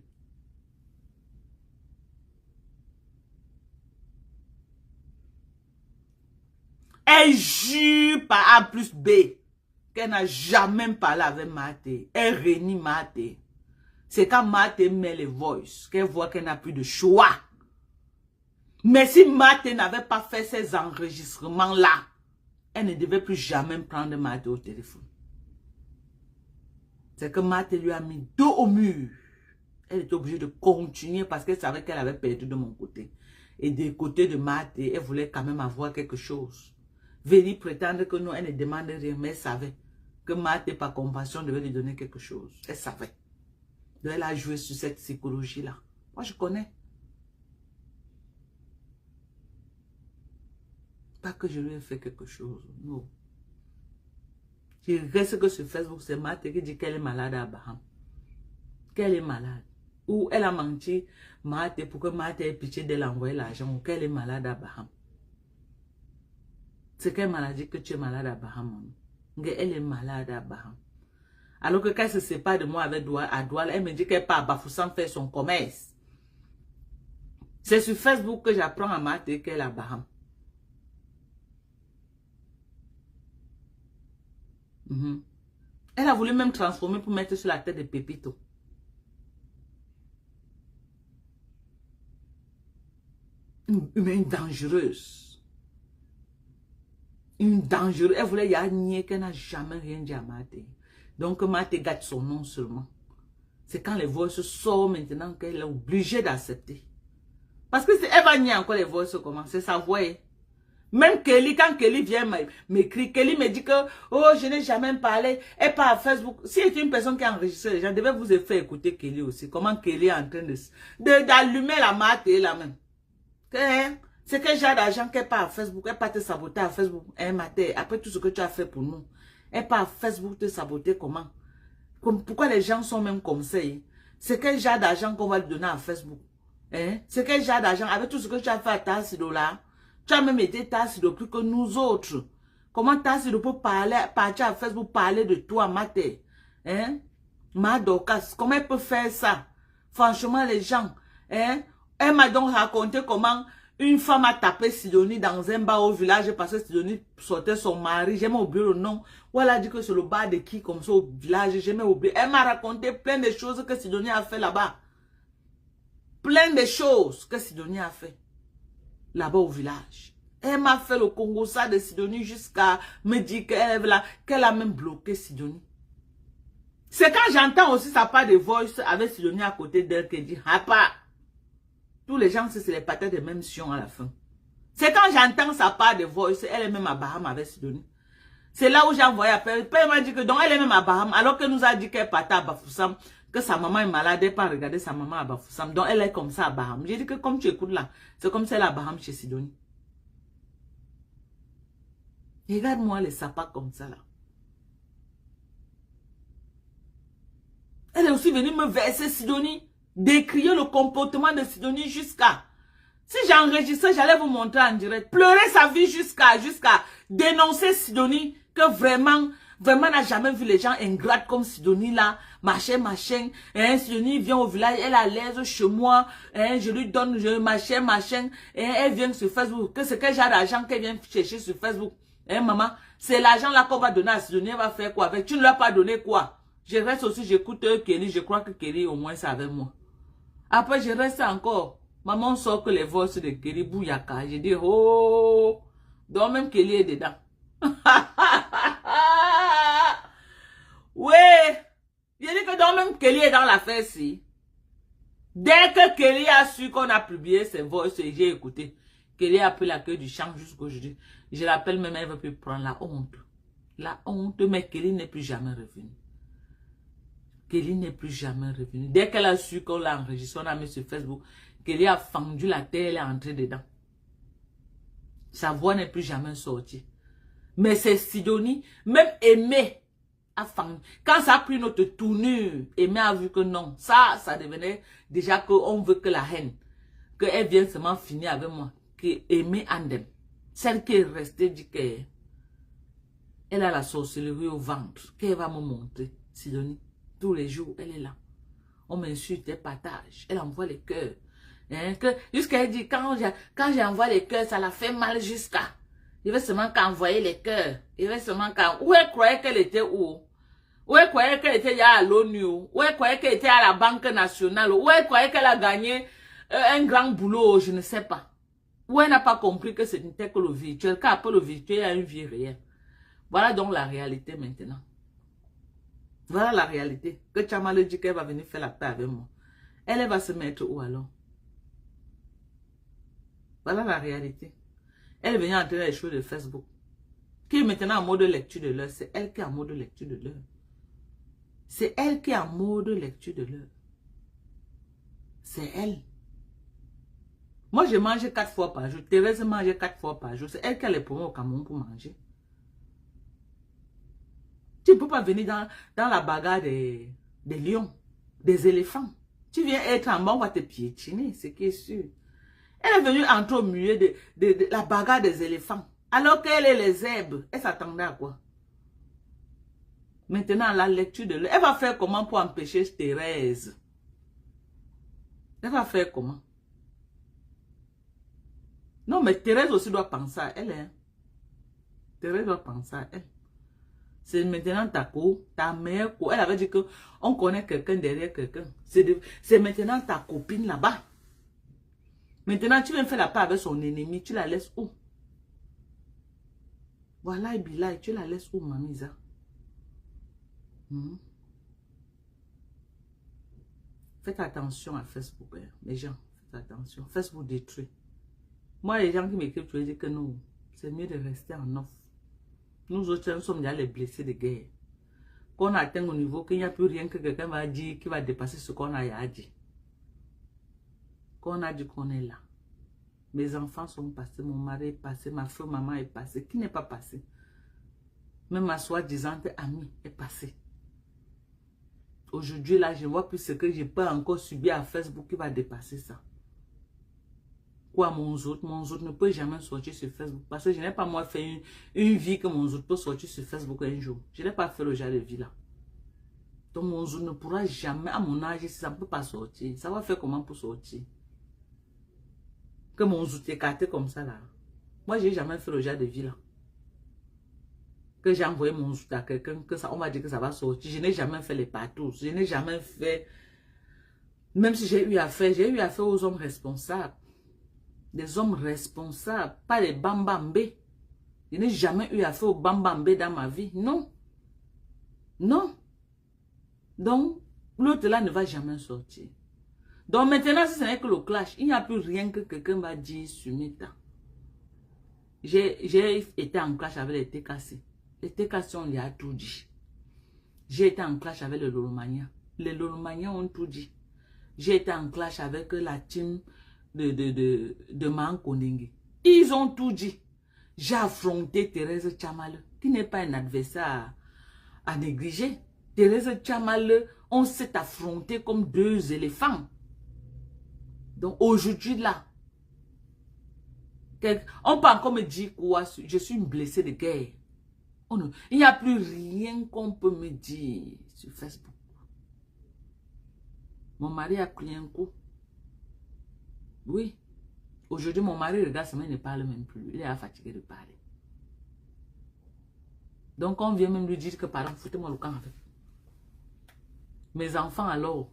Elle jure par A plus B qu'elle n'a jamais parlé avec Maté. Elle réunit Maté. C'est quand Maté met les voices qu'elle voit qu'elle n'a plus de choix. Mais si Maté n'avait pas fait ces enregistrements-là, elle ne devait plus jamais prendre Maté au téléphone. C'est que Maté lui a mis dos au mur. Elle était obligée de continuer parce qu'elle savait qu'elle avait perdu de mon côté. Et du côté de Maté, elle voulait quand même avoir quelque chose. Venir prétendre que non, elle ne demande rien, mais elle savait que Maté, par compassion, devait lui donner quelque chose. Elle savait. Donc elle a joué sur cette psychologie-là. Moi, je connais. Pas que je lui ai fait quelque chose, non. Je reste que sur Facebook, c'est Maté qui dit qu'elle est malade à Baham. Qu'elle est malade. Ou elle a menti, Marthe, pour que Marthe ait pitié d'elle envoyer l'argent, ou qu'elle est malade à Baham. C'est quelle maladie que tu es malade à Baham? Elle est malade à Baham. Alors que quand elle se sépare de moi avec Douala, elle me dit qu'elle part à Bafoussam faire son commerce. C'est sur Facebook que j'apprends à Marthe qu'elle est à Baham. Elle a voulu même transformer pour mettre sur la tête de Pépito. Une dangereuse. Une dangereuse. Elle voulait y nier qu'elle n'a jamais rien dit à Marthe. Donc Marthe gâte son nom seulement. C'est quand les voix sortent maintenant qu'elle est obligée d'accepter. Parce que elle va nier encore les voix comment. C'est sa voix. Même Kelly, quand Kelly vient m'écrire, Kelly me dit que, oh, je n'ai jamais parlé, elle part à Facebook. Si c'est une personne qui a enregistré les gens, devait vous faire écouter Kelly aussi. Comment Kelly est en train d'allumer la Marthe là même. C'est quel genre d'argent qu'elle part à Facebook, elle part te saboter à Facebook. Marthe, après tout ce que tu as fait pour nous, elle part à Facebook te saboter comment? Pourquoi les gens sont même comme ça? C'est quel genre d'argent qu'on va lui donner à Facebook? C'est quel genre d'argent? Avec tout ce que tu as fait à Tassido là, tu as même été Tassido plus que nous autres. Comment Tassido peut partir à Facebook, parler de toi, Marthe? Madokas, comment elle peut faire ça? Franchement, les gens, elle m'a donc raconté comment une femme a tapé Sidonie dans un bar au village parce que Sidonie sortait son mari. J'ai même oublié le nom. Ou elle a dit que c'est le bar de qui comme ça au village. J'ai même oublié. Elle m'a raconté plein de choses que Sidonie a fait là-bas. Plein de choses que Sidonie a fait là-bas au village. Elle m'a fait le Congo ça de Sidonie jusqu'à me dire qu'elle a même bloqué Sidonie. C'est quand j'entends aussi sa part de voice avec Sidonie à côté d'elle qu'elle dit, ah pas. Tous les gens, c'est les patates de même sion à la fin. C'est quand j'entends sa part de voice, elle est même à Baham avec Sidonie. C'est là où j'ai envoyé appel. Elle m'a dit que donc elle est même à Baham, alors qu'elle nous a dit qu'elle partait à Bafoussam, que sa maman est malade, elle n'a pas regardé sa maman à Bafoussam. Donc elle est comme ça à Baham. J'ai dit que comme tu écoutes là, c'est comme celle à Baham chez Sidonie. Regarde-moi les sapats comme ça là. Elle est aussi venue me verser Sidonie. Décrire le comportement de Sidonie jusqu'à... Si j'enregistrais, j'allais vous montrer en direct. Pleurer sa vie jusqu'à dénoncer Sidonie que vraiment n'a jamais vu les gens ingrates comme Sidonie là. Machin. Sidonie vient au village, elle est à l'aise chez moi. Je lui donne, machin. Elle vient sur Facebook. Que c'est quel genre d'argent qu'elle vient chercher sur Facebook? Maman, c'est l'argent là qu'on va donner à Sidonie. Elle va faire quoi avec? Tu ne lui as pas donné quoi? Je reste aussi, j'écoute Kelly. Je crois que Kelly au moins c'est avec moi. Après, je reste encore. Maman sort que les voix de Kelly Bouyaka. Je dis, oh, donc même Kelly est dedans. Ouais. Je dis que donc même Kelly est dans l'affaire si. Dès que Kelly a su qu'on a publié ses voix, j'ai écouté. Kelly a pris la queue du champ jusqu'aujourd'hui. Je l'appelle même, elle ne veut plus prendre la honte. La honte, mais Kelly n'est plus jamais revenue. Kelly n'est plus jamais revenue. Dès qu'elle a su qu'on l'a enregistré, on a mis sur Facebook, Kelly a fendu la terre, elle est entrée dedans. Sa voix n'est plus jamais sortie. Mais c'est Sidonie, même Aimé a fendu. Quand ça a pris notre tournure, Aimé a vu que non. Ça devenait déjà qu'on veut que la haine, qu'elle vienne seulement finir avec moi. Que Aimé Andem, celle qui est restée, dit qu'elle a la sorcellerie au ventre, qu'elle va me montrer, Sidonie. Tous les jours, elle est là. On m'insulte, elle partage. Elle envoie les cœurs. Jusqu'à elle dit, quand j'envoie les cœurs, ça la fait mal jusqu'à. Il veut seulement qu'envoyer les cœurs. Il veut seulement qu'en... Où elle croyait qu'elle était où? Où elle croyait qu'elle était à l'ONU? Où elle croyait qu'elle était à la Banque nationale? Où elle croyait qu'elle a gagné un grand boulot? Je ne sais pas. Où elle n'a pas compris que ce n'était que le virtuel. Car après le virtuel, il y a une vie réelle. Voilà donc la réalité maintenant. Voilà la réalité. Que Chamale dit qu'elle va venir faire la paix avec moi. Elle va se mettre où alors? Voilà la réalité. Elle vient entrer les choses de Facebook. Qui est maintenant en mode lecture de l'heure. C'est elle qui est en mode lecture de l'heure. C'est elle qui est en mode lecture de l'heure. C'est elle. Moi, je mange 4 fois par jour. Thérèse mange 4 fois par jour. C'est elle qui a les poumons au Cameroun pour manger. Tu ne peux pas venir dans la bagarre des lions, des éléphants. Tu viens être en bas, on va te piétiner, c'est qui est sûr. Elle est venue entrer au milieu de la bagarre des éléphants. Alors qu'elle est les zèbres. Elle s'attendait à quoi? Maintenant, la lecture de l'œil. Elle va faire comment pour empêcher Thérèse? Elle va faire comment? Non, mais Thérèse aussi doit penser à elle. Hein? Thérèse doit penser à elle. C'est maintenant ta co, ta mère co. Elle avait dit qu'on connaît quelqu'un derrière quelqu'un. C'est maintenant ta copine là-bas. Maintenant, tu viens faire la paix avec son ennemi. Tu la laisses où? Voilà, Bilal, tu la laisses où, Mamisa? Faites attention à Facebook, hein. Les gens, faites attention. Facebook détruit. Moi, les gens qui m'écrivent, je dis que non, c'est mieux de rester en off. Nous autres, nous sommes déjà les blessés de guerre. Qu'on atteint au niveau qu'il n'y a plus rien que quelqu'un va dire qui va dépasser ce qu'on a dit. Qu'on a dit qu'on est là. Mes enfants sont passés, mon mari est passé, ma femme, maman est passée. Qui n'est pas passé? Même ma soi-disant amie est passée. Aujourd'hui, là, je vois plus ce que je peux encore subir à Facebook qui va dépasser ça. Quoi, mon autre ne peut jamais sortir sur Facebook. Parce que je n'ai pas moi fait une vie que mon autre peut sortir sur Facebook un jour. Je n'ai pas fait le genre de vie là. Donc mon autre ne pourra jamais, à mon âge, si ça ne peut pas sortir. Ça va faire comment pour sortir? Que mon autre est écarté comme ça là. Moi, je n'ai jamais fait le genre de vie là. Que j'ai envoyé mon autre à quelqu'un, que ça, on va dire que ça va sortir. Je n'ai jamais fait les partout. Je n'ai jamais fait, même si j'ai eu affaire aux hommes responsables. Des hommes responsables, pas les bambambés. Je n'ai jamais eu affaire aux bambambés dans ma vie. Non. Non. Donc, l'autre là ne va jamais sortir. Donc maintenant, si ce n'est que le clash, il n'y a plus rien que quelqu'un va dire sur Meta. J'ai été en clash avec les TKC. Les TKC, on lui a tout dit. J'ai été en clash avec les Loromania. Les Loromania ont tout dit. J'ai été en clash avec la team de Mankondengue. Ils ont tout dit. J'ai affronté Thérèse Tchamale, qui n'est pas un adversaire à négliger. Thérèse Tchamale, on s'est affronté comme deux éléphants. Donc aujourd'hui là, on peut encore me dire quoi, je suis une blessée de guerre. Oh non, il n'y a plus rien qu'on peut me dire sur Facebook. Mon mari a pris un coup. Oui. Aujourd'hui, mon mari regarde ça, mais il ne parle même plus. Il est fatigué de parler. Donc, on vient même lui dire que, pardon, foutez-moi le camp avec. Mes enfants, alors,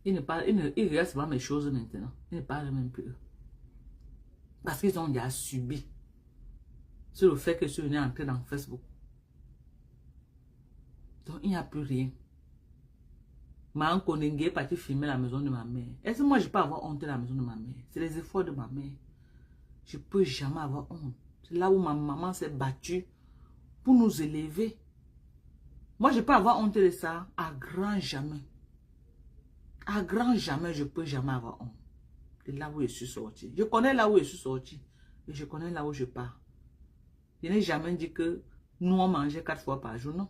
ils regardent seulement mes choses maintenant. Ils ne parlent même plus. Parce qu'ils ont déjà subi sur le fait que je suis venu entrer dans Facebook. Donc, il n'y a plus rien. Ma Nkondengue est parti filmer la maison de ma mère. Est-ce que moi je peux avoir honte de la maison de ma mère? C'est les efforts de ma mère. Je ne peux jamais avoir honte. C'est là où ma maman s'est battue pour nous élever. Moi je peux avoir honte de ça à grand jamais. À grand jamais, je ne peux jamais avoir honte. C'est là où je suis sorti. Je connais là où je suis sorti. Et je connais là où je pars. Je n'ai jamais dit que nous on mangeait 4 fois par jour, non.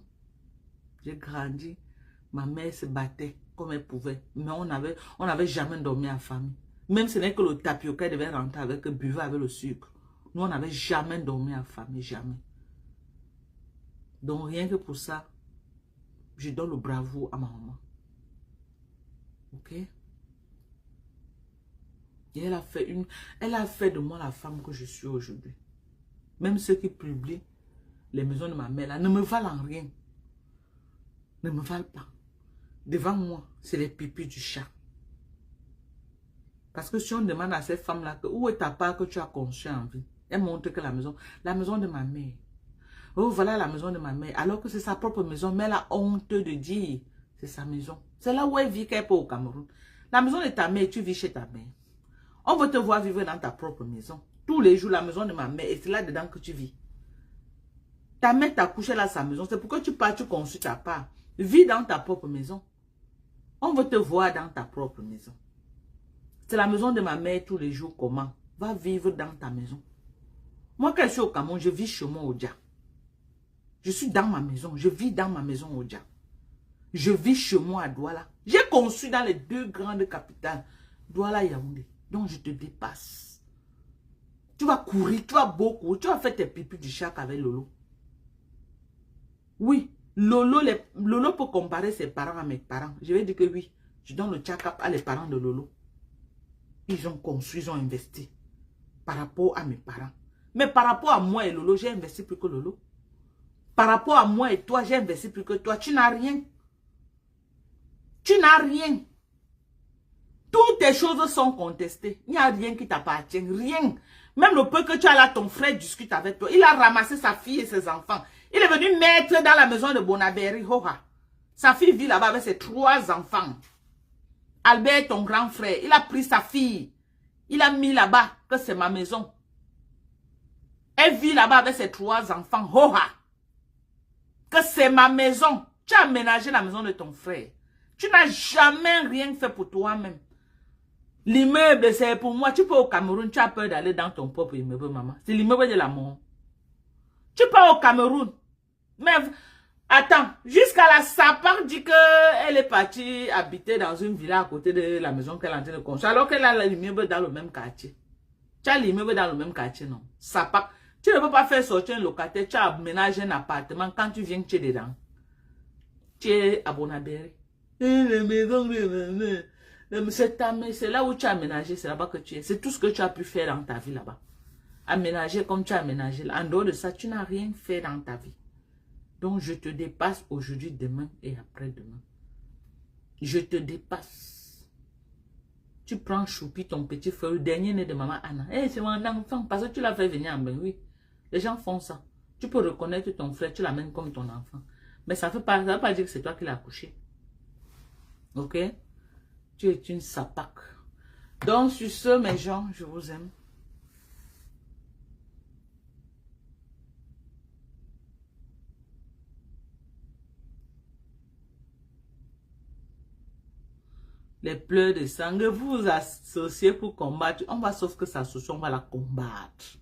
J'ai grandi. Ma mère se battait comme elle pouvait. Mais on n'avait jamais dormi à famille. Même si ce n'est que le tapioca devait rentrer avec le buvait avec le sucre. Nous, on n'avait jamais dormi à famille. Jamais. Donc, rien que pour ça, je donne le bravo à ma maman. Ok? Et elle a fait de moi la femme que je suis aujourd'hui. Même ceux qui publient les maisons de ma mère là, ne me valent en rien. Ne me valent pas. Devant moi, c'est les pipis du chat. Parce que si on demande à cette femme-là où est ta part que tu as conçue en vie, elle montre que la maison de ma mère. Oh, voilà la maison de ma mère. Alors que c'est sa propre maison, mais elle a honte de dire c'est sa maison. C'est là où elle vit qu'elle est pas au Cameroun. La maison de ta mère, tu vis chez ta mère. On veut te voir vivre dans ta propre maison. Tous les jours, la maison de ma mère, et c'est là-dedans que tu vis. Ta mère t'a couché là sa maison. C'est pourquoi tu pars, tu conçus ta part. Vis dans ta propre maison. On veut te voir dans ta propre maison. C'est la maison de ma mère tous les jours. Comment? Va vivre dans ta maison. Moi, quand je suis au Cameroun, je vis chez moi au Dia. Je suis dans ma maison. Je vis dans ma maison au Dia. Je vis chez moi à Douala. J'ai conçu dans les 2 grandes capitales, Douala et Yaoundé. Donc je te dépasse. Tu vas courir, tu vas beaucoup, tu vas faire tes pipis du chac avec Lolo. Oui, Lolo peut comparer ses parents à mes parents. Je vais dire que oui, je donne le check-up à les parents de Lolo. Ils ont conçu, ils ont investi par rapport à mes parents. Mais par rapport à moi et Lolo, j'ai investi plus que Lolo. Par rapport à moi et toi, j'ai investi plus que toi. Tu n'as rien. Tu n'as rien. Toutes tes choses sont contestées. Il n'y a rien qui t'appartient. Rien. Même le peu que tu as là, ton frère discute avec toi. Il a ramassé sa fille et ses enfants. Il est venu mettre dans la maison de Bonaberi. Sa fille vit là-bas avec ses 3 enfants. Albert, ton grand frère, il a pris sa fille. Il a mis là-bas que c'est ma maison. Elle vit là-bas avec ses 3 enfants. Que c'est ma maison. Tu as aménagé la maison de ton frère. Tu n'as jamais rien fait pour toi-même. L'immeuble, c'est pour moi. Tu peux au Cameroun, tu as peur d'aller dans ton propre immeuble, maman. C'est l'immeuble de la mort. Tu pars au Cameroun. Mais attends, jusqu'à la Sapar dit qu'elle est partie habiter dans une villa à côté de la maison qu'elle est en train de construire. Alors qu'elle a l'immeuble dans le même quartier. Tu as l'immeuble dans le même quartier, non? Sapar. Tu ne peux pas faire sortir un locataire. Tu as aménagé un appartement. Quand tu viens, tu es dedans. Tu es à Bonaberi. La maison de c'est là où tu as aménagé, c'est là-bas que tu es. C'est tout ce que tu as pu faire dans ta vie là-bas. Aménager comme tu as aménagé. En dehors de ça, tu n'as rien fait dans ta vie. Donc, je te dépasse aujourd'hui, demain et après-demain. Je te dépasse. Tu prends Choupi, ton petit frère, le dernier né de maman Anna. C'est mon enfant, parce que tu l'as fait venir en bain, oui. Les gens font ça. Tu peux reconnaître ton frère, tu l'amènes comme ton enfant. Mais ça ne veut pas dire que c'est toi qui l'as accouché. Ok? Tu es une sapac. Donc, sur ce, mes gens, je vous aime. Les pleurs de sang, vous vous associez pour combattre. On va sauf que s'associer, on va la combattre.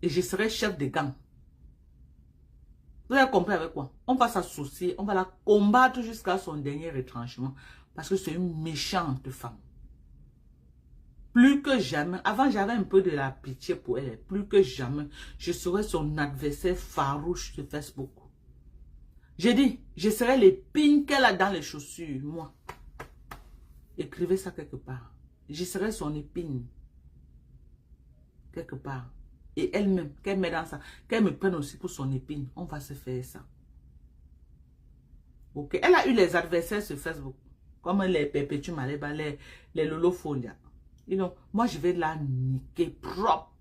Et je serai chef de gang. Vous avez compris avec quoi? On va s'associer, on va la combattre jusqu'à son dernier retranchement. Parce que c'est une méchante femme. Plus que jamais, avant j'avais un peu de la pitié pour elle. Plus que jamais, je serai son adversaire farouche sur Facebook. J'ai dit, je serai l'épine qu'elle a dans les chaussures, moi. Écrivez ça quelque part. Je serai son épine. Quelque part. Et elle-même, qu'elle met dans ça, qu'elle me prenne aussi pour son épine. On va se faire ça. Ok. Elle a eu les adversaires sur Facebook. Comme les Perpétues Maléba, les Lolo Folia. Et donc, moi, je vais la niquer propre.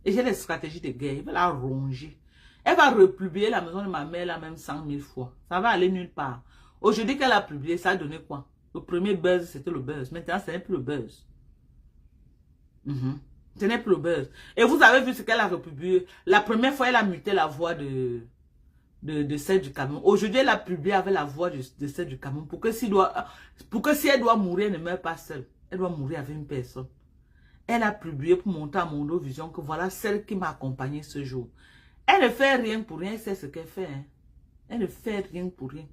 Et j'ai les stratégies de guerre. Je vais la ronger. Elle va republier la maison de ma mère là même 100 000 fois. Ça va aller nulle part. Aujourd'hui qu'elle a publié, ça a donné quoi? Le premier buzz, c'était le buzz. Maintenant, ce n'est plus le buzz. Ce n'est plus le buzz. Et vous avez vu ce qu'elle a republié. La première fois, elle a muté la voix de celle du Cameroun. Aujourd'hui, elle a publié avec la voix de celle du Cameroun. Pour que si elle doit mourir, elle ne meurt pas seule. Elle doit mourir avec une personne. Elle a publié pour montrer à Mondo Vision que voilà celle qui m'a accompagnée ce jour. Elle ne fait rien pour rien, elle sait ce qu'elle fait. Hein. Elle ne fait rien pour rien.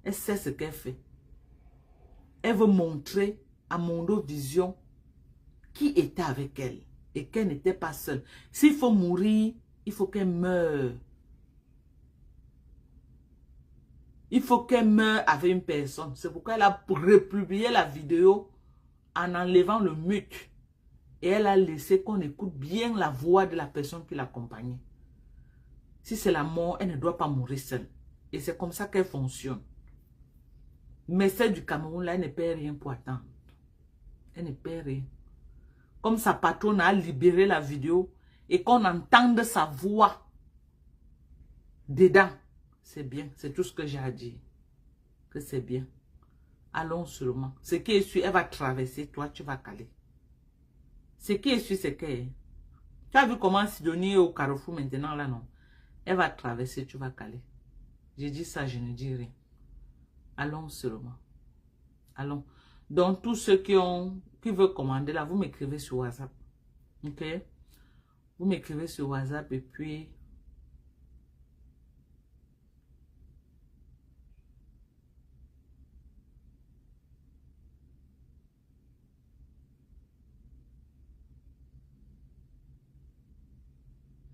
Elle sait ce qu'elle fait. Elle veut montrer à Mondo Vision qui était avec elle et qu'elle n'était pas seule. S'il faut mourir, il faut qu'elle meure. Il faut qu'elle meure avec une personne. C'est pourquoi elle a republié la vidéo en enlevant le mute. Et elle a laissé qu'on écoute bien la voix de la personne qui l'accompagnait. Si c'est la mort, elle ne doit pas mourir seule. Et c'est comme ça qu'elle fonctionne. Mais celle du Cameroun, là, elle ne perd rien pour attendre. Elle ne perd rien. Comme sa patronne a libéré la vidéo et qu'on entende sa voix dedans. C'est bien. C'est tout ce que j'ai à dire. Que c'est bien. Allons seulement. Ce qui est sûr, elle va traverser. Toi, tu vas caler. Ce qui est sûr, c'est que... Tu as vu comment Sidonie est au carrefour maintenant, là, non? Elle va traverser, tu vas caler. J'ai dit ça, je ne dis rien. Allons seulement. Allons. Donc, tous ceux qui veulent commander, là, vous m'écrivez sur WhatsApp. Ok? Vous m'écrivez sur WhatsApp et puis...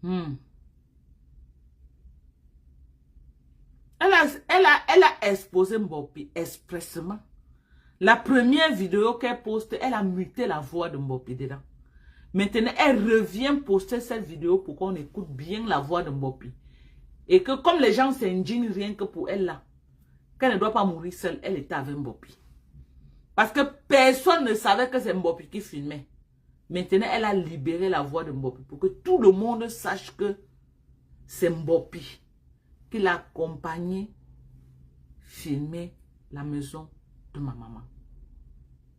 Hmm. Elle a exposé Mbopi expressement. La première vidéo qu'elle poste, elle a muté la voix de Mbopi dedans. Maintenant, elle revient poster cette vidéo pour qu'on écoute bien la voix de Mbopi. Et que comme les gens s'indignent rien que pour elle là, qu'elle ne doit pas mourir seule, elle était avec Mbopi. Parce que personne ne savait que c'est Mbopi qui filmait. Maintenant, elle a libéré la voix de Mbopi pour que tout le monde sache que c'est Mbopi qui l'a accompagné filmer la maison de ma maman.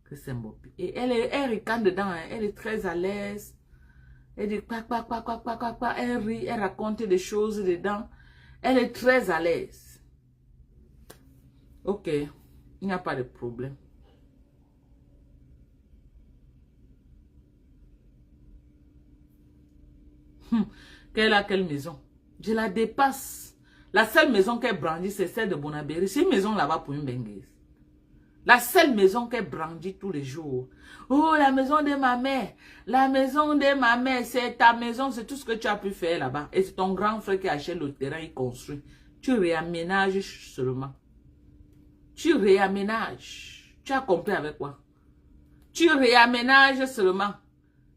Que c'est Mbopi. Et elle ricane dedans, hein. Elle est très à l'aise. Elle dit quoi, elle rit, elle raconte des choses dedans. Elle est très à l'aise. Ok, il n'y a pas de problème. Quelle a quelle maison? Je la dépasse. La seule maison qu'elle brandit, c'est celle de Bonabéry. C'est une maison là-bas pour une benguise. La seule maison qu'elle brandit tous les jours. Oh, la maison de ma mère. La maison de ma mère, c'est ta maison, c'est tout ce que tu as pu faire là-bas. Et c'est ton grand frère qui achète le terrain, il construit. Tu réaménages seulement. Tu réaménages. Tu as compris avec quoi? Tu réaménages seulement.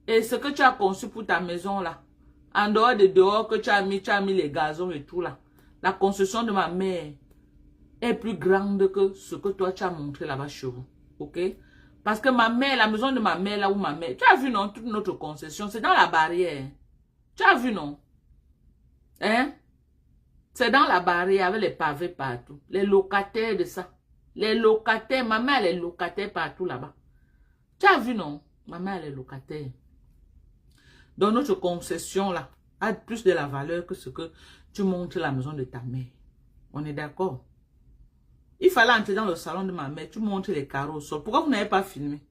Et ce que tu as conçu pour ta maison là, en dehors de dehors que tu as mis les gazons et tout là. La construction de ma mère est plus grande que ce que toi tu as montré là-bas chez vous. Ok? Parce que ma mère, la maison de ma mère là où ma mère, tu as vu non, toute notre concession, c'est dans la barrière. Tu as vu non? Hein? C'est dans la barrière avec les pavés partout. Les locataires de ça. Les locataires, ma mère elle est locataire partout là-bas. Tu as vu non? Ma mère elle est locataire. Donc notre concession là a plus de la valeur que ce que tu montres la maison de ta mère. On est d'accord? Il fallait entrer dans le salon de ma mère, tu montres les carreaux au sol. Pourquoi vous n'avez pas filmé?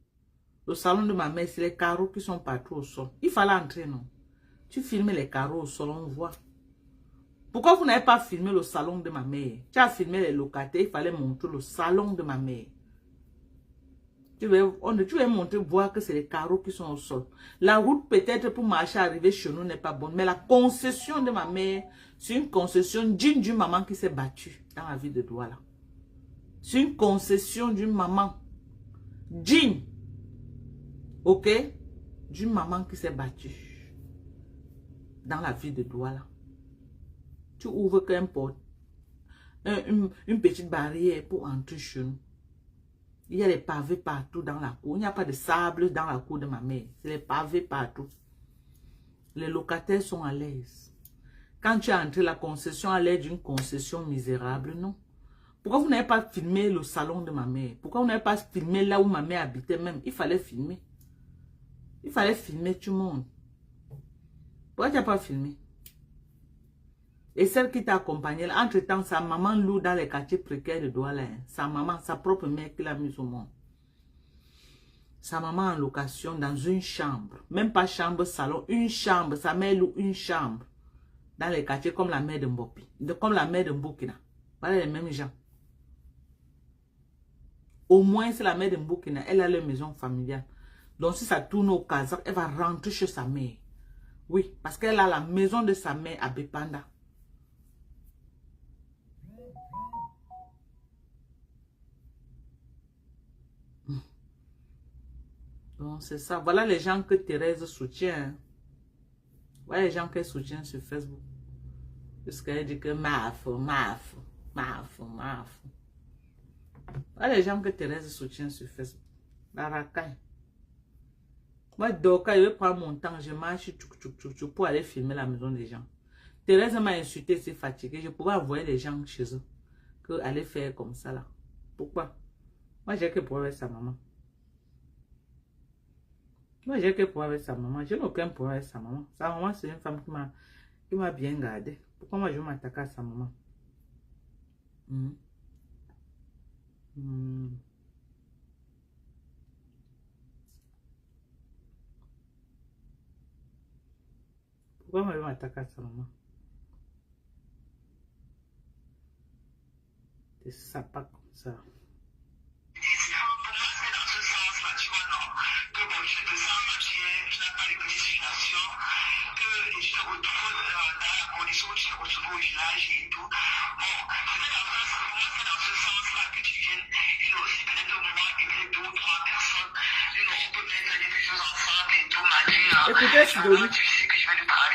Le salon de ma mère, c'est les carreaux qui sont partout au sol. Il fallait entrer, non? Tu filmes les carreaux au sol, on voit. Pourquoi vous n'avez pas filmé le salon de ma mère? Tu as filmé les locataires, il fallait montrer le salon de ma mère. Tu vas montrer, voir que c'est les carreaux qui sont au sol. La route peut-être pour marcher, arriver chez nous n'est pas bonne. Mais la concession de ma mère, c'est une concession digne d'une maman qui s'est battue dans la ville de Douala. C'est une concession d'une maman digne. Ok? D'une maman qui s'est battue dans la ville de Douala. Tu ouvres qu'un porte, une petite barrière pour entrer chez nous. Il y a des pavés partout dans la cour. Il n'y a pas de sable dans la cour de ma mère. C'est les pavés partout. Les locataires sont à l'aise. Quand tu as entré la concession à l'aide d'une concession misérable, non. Pourquoi vous n'avez pas filmé le salon de ma mère? Pourquoi vous n'avez pas filmé là où ma mère habitait même? Il fallait filmer. Il fallait filmer tout le monde. Pourquoi tu n'as pas filmé? Et celle qui t'a accompagné, entre-temps, sa maman loue dans les quartiers précaires de Douala. Sa maman, sa propre mère qui l'a mise au monde. Sa maman en location dans une chambre. Même pas chambre, salon, une chambre. Sa mère loue une chambre. Dans les quartiers comme la mère de Mbopi. Comme la mère de Mbokina. Voilà les mêmes gens. Au moins, c'est la mère de Mbokina. Elle a leur maison familiale. Donc, si ça tourne au Kazakh, elle va rentrer chez sa mère. Oui, parce qu'elle a la maison de sa mère à Bepanda. Donc, c'est ça. Voilà les gens que Thérèse soutient. Voilà les gens qu'elle soutient sur Facebook. Parce qu'elle dit que maf. Voilà les gens que Thérèse soutient sur Facebook. La racaille. Moi, Doka, je vais prendre mon temps. Je marche pour aller filmer la maison des gens. Thérèse m'a insulté, c'est fatigué. Je pourrais envoyer les gens chez eux. Que aller faire comme ça là. Pourquoi? Moi, j'ai que pour avec sa maman. Moi, j'ai que pour avec sa maman. Je n'ai aucun problème avec sa maman. Sa maman, c'est une femme qui m'a bien gardé. Pourquoi moi, je vais m'attaquer à sa maman? Pourquoi moi, je vais m'attaquer à sa maman? C'est ça, pas comme ça. Écoutez, Sidonie.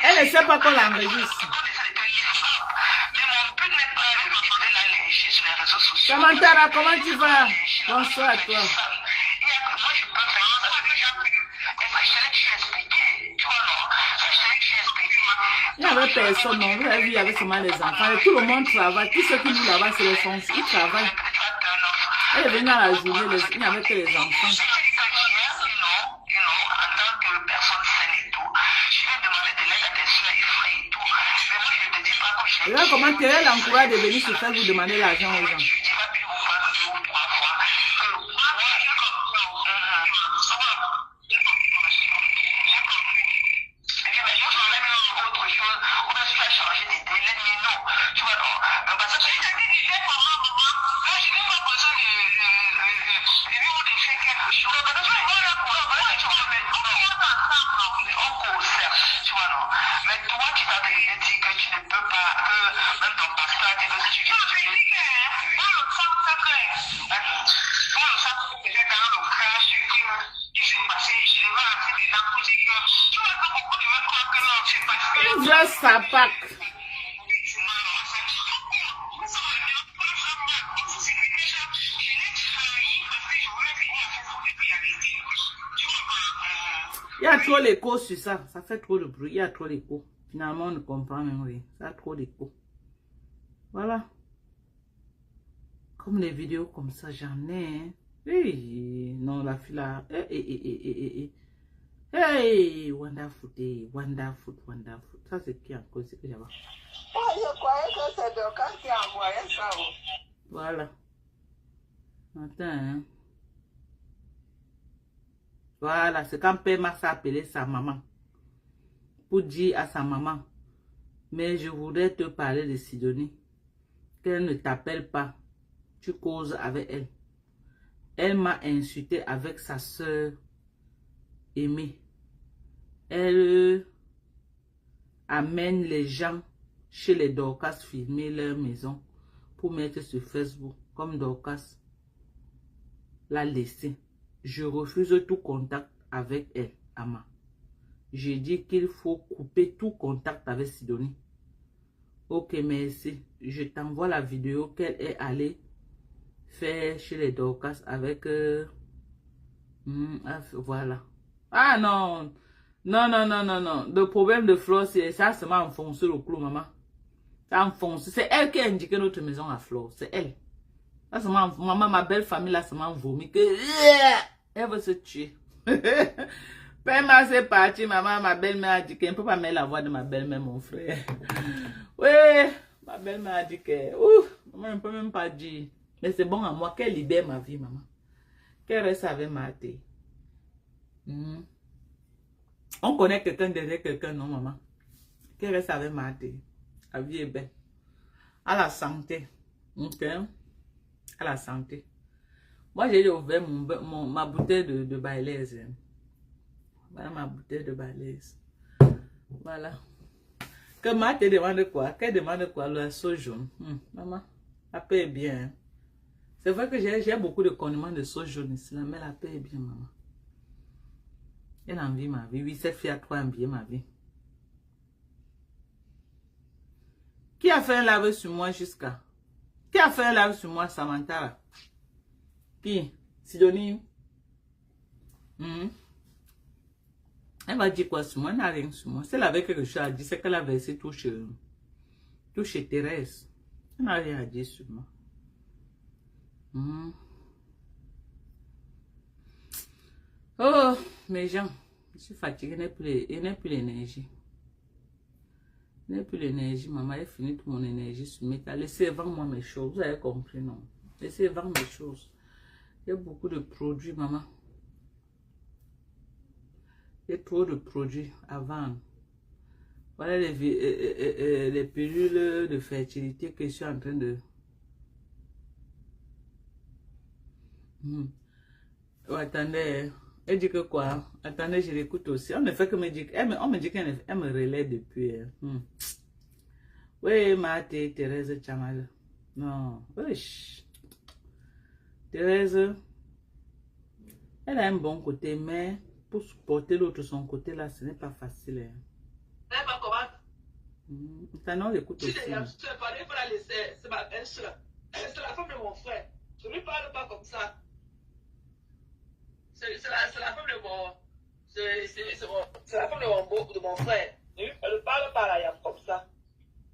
Elle ne sait pas qu'on l'enregistre. Samantha, comment tu vas? Bonsoir à toi. Il n'y avait personne, non. Vous avez vu, il y avait seulement les enfants. Et tout le monde travaille. Tous ceux qui vivent là-bas, c'est les Français. Ils travaillent. Elle est venue dans la journée, il n'y avait que les enfants. Regarde comment elle encourage de venir se faire vous demander l'argent aux gens. Ça pack. Il y a trop l'écho sur ça. Ça fait trop de bruit. Il y a trop d'écho. Finalement, on ne comprend même rien. Ça a trop d'écho. Voilà. Comme les vidéos comme ça, j'en ai. Hein. Hey, non, la fille là. Hey, wonderful day, wonderful. Ça, c'est qui encore? C'est que j'avais. Oh, je croyais que c'est Dorcas qui a envoyé ça. Voilà. Attends, hein. Voilà, c'est quand Père Max a appelé sa maman. Pour dire à sa maman, mais je voudrais te parler de Sidonie. Qu'elle ne t'appelle pas. Tu causes avec elle. Elle m'a insulté avec sa soeur Aimée. Elle amène les gens chez les Dorcas filmer leur maison pour mettre sur Facebook comme Dorcas l'a laissé. Je refuse tout contact avec elle, Ama. J'ai dit qu'il faut couper tout contact avec Sidonie. Ok, merci. Je t'envoie la vidéo qu'elle est allée faire chez les Dorcas avec... voilà. Ah non. Non. Le problème de Flore, c'est ça, ça m'a enfoncé le clou, maman. Ça enfonce. C'est elle qui a indiqué notre maison à Flore. C'est elle. Ça, maman, ma belle famille, là, ça m'a vomi. Elle veut se tuer. Père, c'est parti, maman. Ma belle-mère a dit qu'elle ne peut pas mettre la voix de ma belle-mère, mon frère. Oui, ma belle-mère a dit que... maman ne peut même pas dire. Mais c'est bon à moi qu'elle libère ma vie, maman. Qu'elle reste avec ma thé. On connaît quelqu'un derrière quelqu'un, non, maman? Qu'elle reste avec ma thé. La vie est belle. À la santé. Ok? À la santé. Moi, j'ai ouvert ma bouteille de Baileys. Voilà ma bouteille de Baileys. Voilà. Que ma te demande quoi? Qu'elle demande quoi? Le sauce jaune. Maman, la paix est bien. C'est vrai que j'ai beaucoup de condiments de sauce jaune ici, mais la paix est bien, maman. Elle envie ma vie. Oui, cette fille a trop envié ma vie. Qui a fait un lave sur moi jusqu'à? Qui a fait un lave sur moi, Samantha? Qui? Sidonie? Elle va dire quoi sur moi? Elle n'a rien sur moi. Si elle avait quelque chose à dire, c'est qu'elle a versé tout chez Thérèse. Elle n'a rien à dire sur moi. Oh, mes gens, je suis fatiguée, il n'y a plus l'énergie. Il n'y a plus l'énergie, maman, elle finit toute mon énergie sur mes cas. Laissez vendre moi mes choses, vous avez compris, non? Laissez vendre mes choses. Il y a beaucoup de produits, maman. Il y a trop de produits à vendre. Voilà les pilules de fertilité que je suis en train de... Oh, attendez, elle dit que quoi? Attendez, je l'écoute aussi. On ne fait que me dire... On me dit qu'elle me relaie depuis. Oui, Thérèse Chamal. Non, wesh. Thérèse, elle a un bon côté, mais pour supporter l'autre son côté là, ce n'est pas facile. Hein. Elle va comment? Maintenant, l'écoute aussi. Si il faut la laisser, c'est ma belle-soeur. C'est la femme de mon frère. Je ne lui parle pas comme ça. C'est la femme de mon... C'est la femme de mon frère. Ne lui parle pas à Yam comme ça.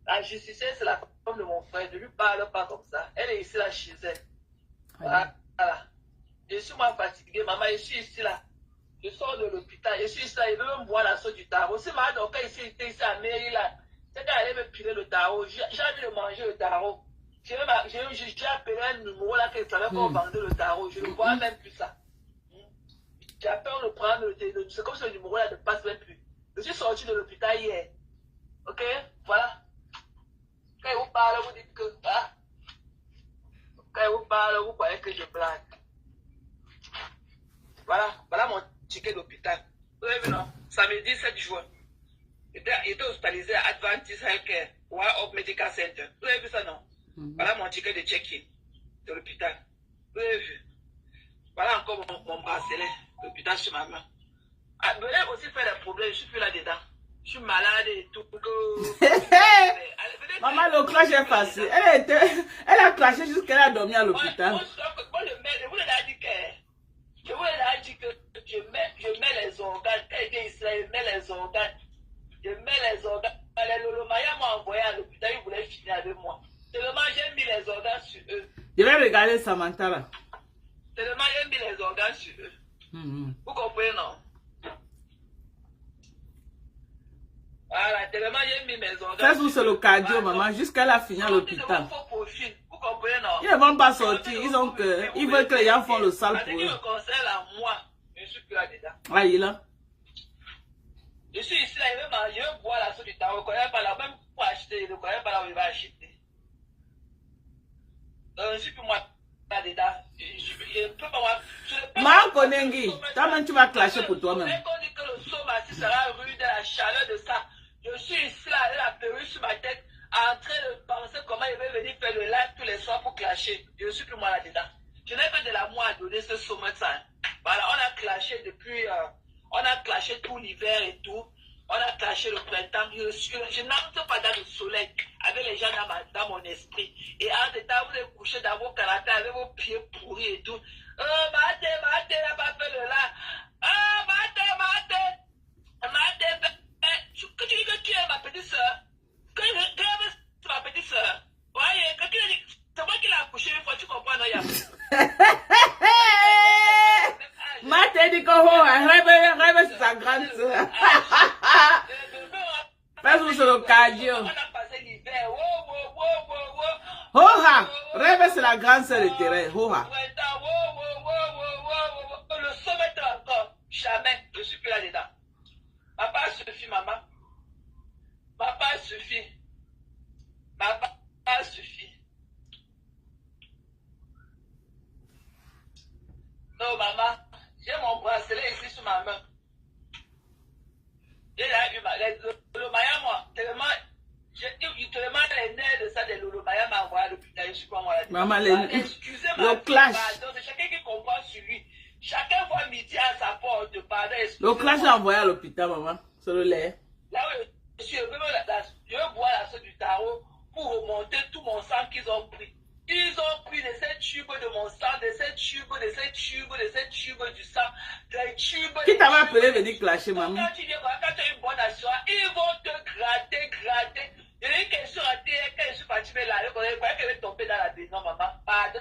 La justicière, c'est la femme de mon frère. Ne lui parle pas comme ça. Elle est ici là chez elle. Voilà. Je suis moi fatiguée, maman. Je suis ici là. Je sors de l'hôpital. Je suis ici là. Il veut me boire la sauce du tarot. C'est ma donc ici, ici à Mairie là. C'est quand elle allait me piler le tarot. J'ai envie de manger le tarot. J'ai appelé un numéro là qu'elle savait qu'on vendait le tarot. Je ne vois même plus ça. J'ai peur de prendre le téléphone. C'est comme si le numéro là ne passe même plus. Je suis sorti de l'hôpital hier. Ok? Voilà. Quand il vous parle, vous dites que. Ah. Quand il vous parle, vous croyez que je blague. Voilà mon ticket d'hôpital. Vous avez vu, non? Samedi 7 juin. Il était hospitalisé à Adventist Healthcare, War of Medical Center. Vous avez vu ça, non? Voilà mon ticket de check-in de l'hôpital. Vous avez vu? Voilà encore mon bracelet, l'hôpital sur ma main. Ah, venez aussi faire des problèmes, je suis plus là-dedans. Je suis malade et tout. Maman, le clash est facile. Elle a clashé jusqu'à elle a dormi à l'hôpital. Je vous l'ai dit que je mets les organes. Quand il est ici, je mets les organes. Je mets les organes. Les Lolomaya m'ont envoyé à l'hôpital, ils voulaient finir avec moi. Tellement j'ai mis les organes sur eux. Je vais regarder Samantha là. Tellement j'ai mis les organes sur eux. Vous comprenez, non? Voilà, tellement j'ai mis mes organes. Ça, c'est le cardio, maman, jusqu'à la fin à l'hôpital. Vous comprenez, non? Ils ne vont pas sortir, ils veulent que les gens font le sale pour eux. me concerne à moi, je suis plus là-dedans. Ah, il est là. Je suis ici, là, je vais boire la sauce du tarot. Je ne connais pas là, même pour acheter, je ne connais pas là où il va acheter. Donc, je ne suis plus moi là-dedans. Je ne peux pas voir. Marco Nengi, toi-même tu vas clasher pour toi-même. Dès qu'on dit que le soma sera rude de la chaleur de ça, je suis ici là, avec la perruque sur ma tête, en train de penser comment il va venir faire le live tous les soirs pour clasher. Je ne suis plus moi là-dedans. Je n'ai que de l'amour à donner ce sommet de ça. Voilà, on a clashé depuis. On a clashé tout l'hiver et tout. On a clashé le printemps. Je n'entre pas dans le soleil avec les gens dans mon esprit. Et en détail, vous êtes couché dans vos canapés avec vos pieds pourris et tout. Maté, elle n'a pas fait le là. Maté. Que tu dis que tu es ma petite soeur. Que c'est ma petite soeur. Voyez, que tu dis. C'est moi qui l'ai accouché une fois, tu comprends, non, Maté dit que rêve c'est sa grande soeur. Fais-vous sur le cardio. On a passé l'hiver. Hoha, rêve c'est la grande soeur de terrain. Hoha. Le sommet encore. Jamais. Je suis plus là-dedans. Papa suffit, maman. Papa suffit. Papa suffit. Non, maman. J'ai mon bracelet ici sur ma main. J'ai le Maya, moi, tellement les nerfs de ça, de Lolomaya m'a envoyé à l'hôpital. Je suis pas moi. Maman, excusez-moi. le clash. C'est chacun qui comprend sur lui. Chacun voit midi à sa porte. Pardon, le clash est envoyé à l'hôpital, maman. C'est le lait. Là où je suis, je veux boire la sauce du tarot pour remonter tout mon sang qu'ils ont pris. Ils ont pris de ces tubes de mon sang, de ces tubes du sang, des tubes. Qui t'avait appelé venir clasher, maman? Quand tu as une bonne assurance, ils vont te gratter. Il y a une question à terre, quand je suis parti là, je croyais qu'elle est tombée dans la baie. Non, maman.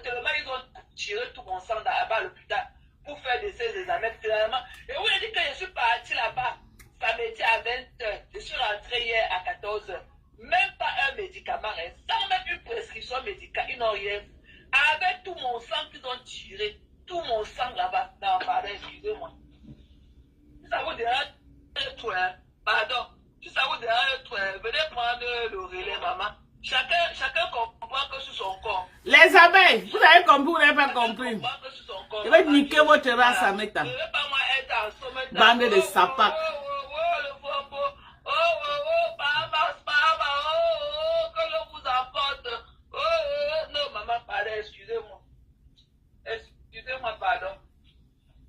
Tellement ils ont tiré tout mon sang là-bas à l'hôpital pour faire ces examens finalement. Et vous avez dit que je suis parti là-bas samedi à 20h. Je suis rentré hier à 14h. Même pas un médicament, sans même une prescription médicale, ils n'ont rien. Avec tout mon sang qu'ils ont tiré, tout mon sang là-bas, non, pardon, excusez-moi. Si ça vous dérange, pardon, si ça vous dérange, venez prendre le relais, maman. Chacun comprend que sur son corps. Les abeilles, vous avez compris ou vous n'avez pas compris? Je vais niquer votre race à mettre. Je ne vais pas moi être en sommet. Bande de sapacs. Que l'on vous apporte. Non, maman, pardon, excusez-moi. Excusez-moi, pardon.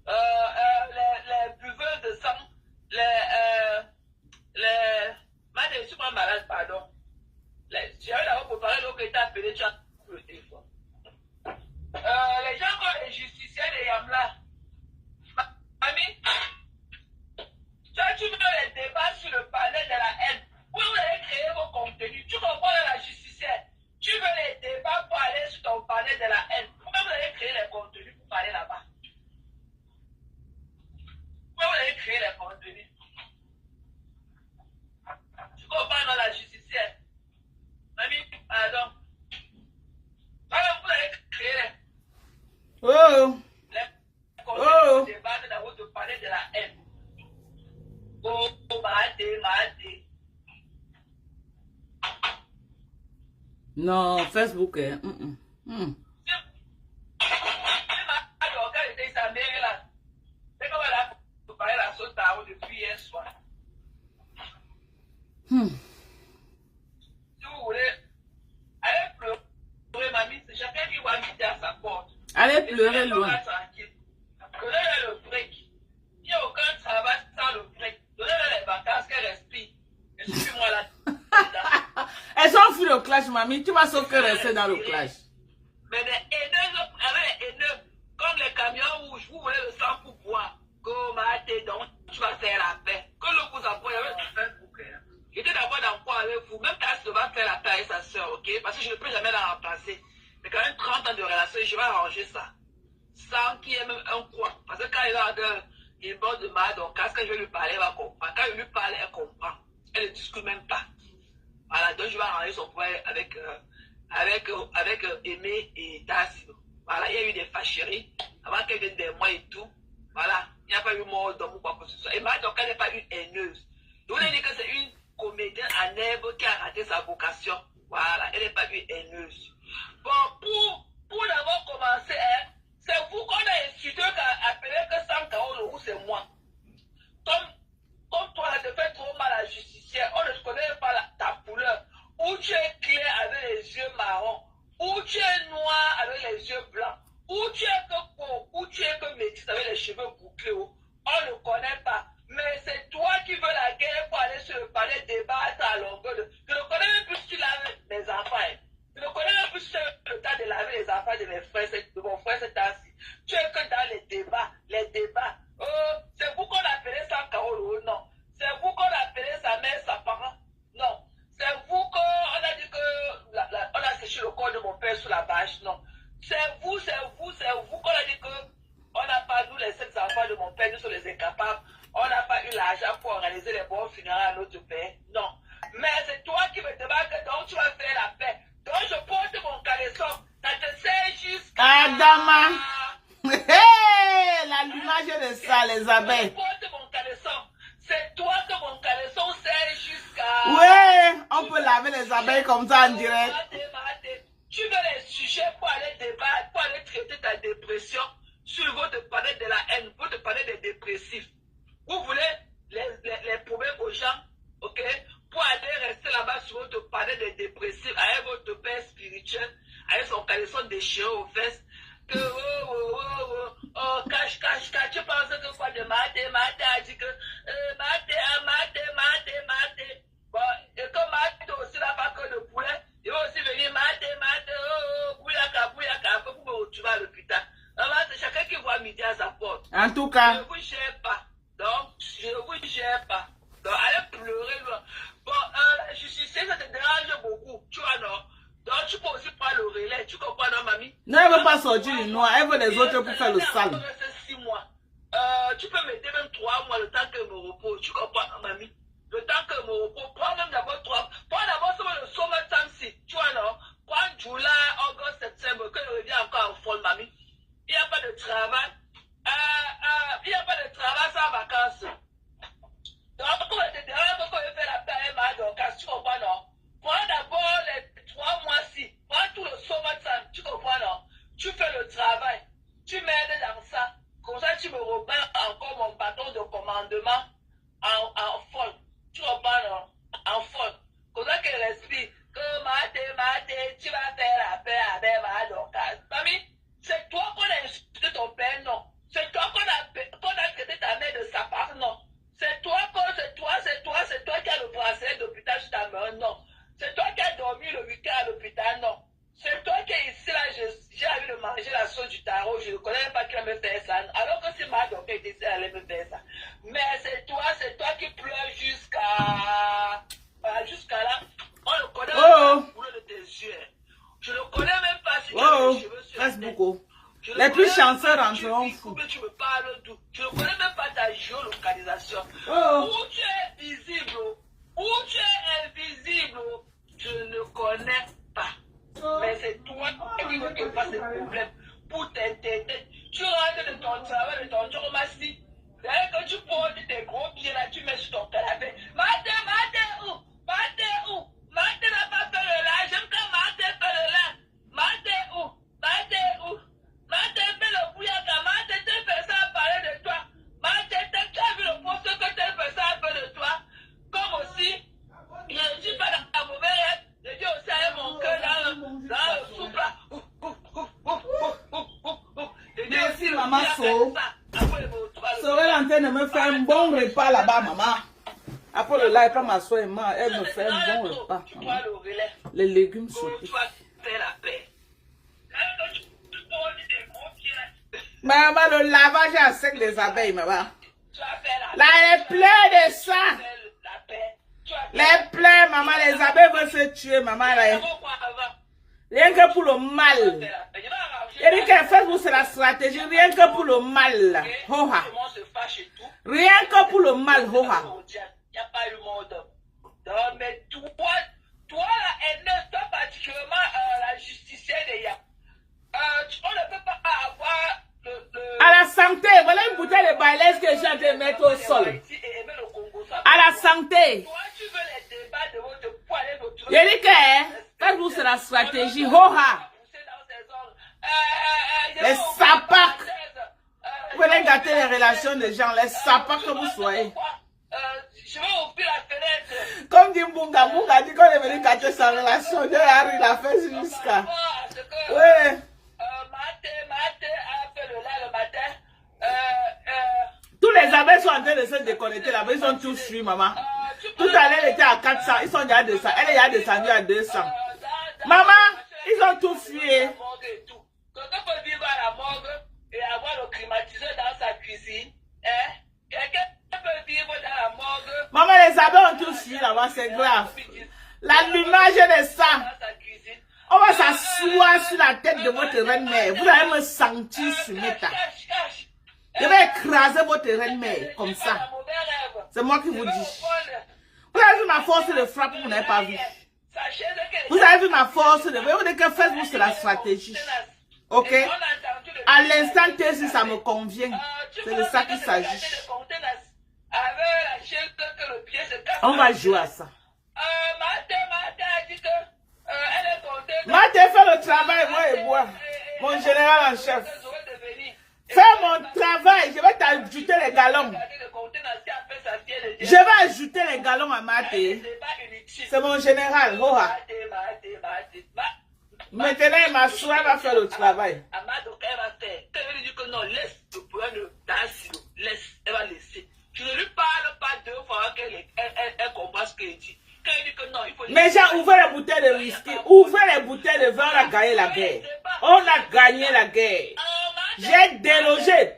Les buveurs venir. Tu comprends dans la justicière? Mamie, pardon. Voilà, vous avez créé Oh! les débats dans votre parler de la haine. Oh, Maté. Non, Facebook est... Depuis hier soir. Si vous voulez, allez pleurer, mamie, c'est chacun qui va midi à sa porte. Allez pleurer loin. Donnez-le le break. Il n'y a aucun travail sans le break. Donnez-le les vacances qu'elle respire. Et suis-moi là. Elles sont fuies au clash, mamie. Tu vas sauf que rester dans le clash. Mais des haineux, avec les haineux, comme les camions rouges, vous voulez le sang pour boire. Comme donc tu vas faire la paix. Quand le vous apprend, il y avait du Facebook. J'étais d'abord dans quoi avec vous. Même Cass va faire la paix avec sa soeur, ok? Parce que je ne peux jamais la remplacer. Mais quand même 30 ans de relation, je vais arranger ça. Sans qu'il y ait même un quoi. Parce que quand il va une bonne de mal, donc quand je vais lui parler, elle va comprendre. Quand je lui parle, elle comprend. Elle ne discute même pas. Voilà, donc je vais arranger son problème avec Aimé et Tassino. Voilà, il y a eu des fâcheries avant qu'elle vienne des mois et tout. Voilà, il n'y a pas eu mort d'homme ou quoi que ce soit. Et donc elle n'est pas une haineuse. Donc elle dit que c'est une comédienne en herbe qui a raté sa vocation. Voilà, elle n'est pas une haineuse. Bon, pour d'abord commencer, hein, c'est vous qu'on a insulté qu'à appeler que Sam Kaolo ou c'est moi. Comme toi, là, te fait trop mal à la justicière, on ne connaît pas ta couleur. Ou tu es clair avec les yeux marrons, ou tu es noir avec les yeux blancs, ou tu es que peau, ou tu es que métis avec les cheveux bouclés. On ne connaît pas. Mais c'est toi qui veux la guerre pour aller sur le palais débattre à longueur de... Je ne connais même plus si tu laves mes enfants. Hein. Je ne connais même plus si tu as le temps de laver les enfants de mes frères, de mon frère cet temps-ci. Tu es que dans les débats. C'est vous qu'on appelait ça Kaolo, non. C'est vous qu'on appelait sa mère, sa parent, non. C'est vous qu'on a dit que on a séché le corps de mon père sous la bâche, non. C'est vous qu'on a dit que on n'a pas, nous les 7 enfants de mon père, nous sommes les incapables. On n'a pas eu l'argent pour organiser les bons funérailles à notre père. Non. Mais c'est toi qui me demandes que donc tu vas faire la paix. Donc je porte mon caleçon. Ça te sert jusqu'à... Adama. Hey, l'allumage de ça, les abeilles. Je porte mon caleçon. C'est toi que mon caleçon sert jusqu'à... Ouais, on peut laver les abeilles comme ça en direct. Tu veux les sujets pour aller débattre, pour aller traiter ta dépression. Sur votre palais de la haine, votre palais des dépressifs. Vous voulez les problèmes aux gens, ok? Pour aller rester là-bas sur votre palais des dépressifs, avec votre père spirituel, avec son caleçon déchiré aux fesses, que cache, tu penses que quoi de Maté a dit que Maté. Bon, et comme Maté aussi n'a pas que le poulet, il va aussi venir Maté, bouyaka, pour me retrouver à l'hôpital. C'est chacun qui voit midi à sa porte. En tout cas. Je ne vous gère pas. Donc, je ne vous gère pas. Donc, allez pleurer loin. Bon, la justice, ça te dérange beaucoup. Tu vois, non? Donc, tu peux aussi prendre le relais. Tu comprends, non, mamie? Non, elle ne veut pas sortir du noir. Elle veut les autres pour faire le sale. 6 mois. Tu peux m'aider même 3 mois le temps que je me repose. Tu comprends, mamie? Le temps que je me repose. Prends même d'abord 3. Prends d'abord le summer time si. Tu vois, non? Prends Juillet, August, septembre, que je reviens encore en folle, mamie. Il n'y a pas de travail. Il n'y a pas de travail sans vacances. Donc, quand on fait la paix, donc, tu comprends, non? Prends d'abord les 3 mois-ci. Prends tout le summertime, tu comprends, non? Tu fais le travail. Tu m'aides dans ça. Comme ça, tu me remets encore mon bâton de commandement en folle. Tu comprends, non? En folle. Comme ça qu'elle respire. Que Maté, tu vas faire la paix avec ma donc. Mamie, c'est toi qu'on a insulté ton père, non. C'est toi qu'on a traité ta mère de sa part, non. C'est toi qui as le bracelet d'hôpital sur ta main, non. C'est toi qui as dormi le week-end à l'hôpital, non. C'est toi qui es ici, là, j'ai envie de manger la sauce du tarot, je ne connais même pas qui va me faire ça. Alors que si ma docteur était ici, elle allait me faire ça. Mais c'est toi qui pleures jusqu'à là. On ne connaît pas la couleur de tes yeux. Je ne connais même pas si tu as les cheveux sur la tête. Les plus chanceux rentreront fous. Tu me parles d'où? Je ne connais même pas ta géolocalisation. Oh. Où tu es visible, où tu es invisible, je ne connais pas. Mais c'est toi qui veux que fasse des problèmes pour t'intégrer. Tu rentres de ton travail, de ton job, dès que tu poses tes gros pieds là, tu mets sur ton canapé. Maté où? Maté où? Maté n'a pas fait le linge. J'aime quand Maté fait le linge. Maté où? Maté où? Maté fait le bouillaka. Maté telle personne a parlé de toi. Maté, tu as vu le poste que telle personne a fait de toi. Comme aussi, je ne suis pas dans la mauvaise rêve. Je dis aussi à mon cœur dans le soupe là. Merci maman So. Sorel en train de me faire un bon repas là-bas, maman. Après le live, quand ma soeur est morte, elle me fait un bon repas. Maman. Les légumes sautés. Maman, le lavage à sec des abeilles, maman. Là, elle est pleine de sang. Les plaies, maman, les abeilles veulent se tuer, maman. Là. Rien que pour le mal. Il dit que Facebook, c'est la stratégie. Rien que pour le mal. Hoha. Rien que pour le mal. Hoha. Il n'y a pas eu monde. Non, mais toi là, Ernest, toi particulièrement la justicière des Yap. On ne peut pas avoir à la santé, voilà une bouteille de Baileys que j'ai en train de mettre au sol. À la santé. Toi, tu veux les débats de votre poids et votre... Il dit que Facebook, c'est la stratégie. Hoha. Les sapacs. Vous venez gâter les relations des gens, les sapacs que vous soyez. Je vais ouvrir la fenêtre. Comme dit Mbunga, Mbunga dit qu'on est venu gâter sa relation. De Harry l'a fait jusqu'à. Oui. Maté a fait le lait le matin. Tous les abeilles sont en train de se déconnecter là-bas. Ils ont tous fui, maman. Tout à l'heure, elle était à 400. Ils sont déjà à 200. Elle est déjà descendue à 200. Maman, ils ont tout fui. Quelqu'un peut vivre à la morgue et avoir le climatiseur dans sa cuisine. Quelqu'un peut vivre dans la morgue. Maman, les abeilles ont tous fui là-bas, c'est grave. L'allumage de sang. On va s'asseoir sur la tête de votre reine-mère. Vous allez me sentir sur mes tas. Je vais écraser votre reine-mère comme ça. C'est moi qui vous dis. Vous avez vu ma force de frappe, vous n'avez pas vu. Vous avez vu ma force de... Vous dites que Facebook, c'est la stratégie. Ok? À l'instant T, si ça me convient. C'est de ça qu'il s'agit. On va jouer à ça. Maté fait le travail, moi et moi. Mon général en chef. Fais mon travail, je vais t'ajouter les galons. Je vais ajouter les galons à Maté. C'est mon général. Hoha. Maintenant, ma soeur va faire le travail. Tu ne lui parles pas deux fois qu'elle comprend ce qu'elle dit. Mais j'ai ouvert les bouteilles de whisky, ouvrez les bouteilles de vin, on a gagné la guerre. On a gagné la guerre. J'ai délogé.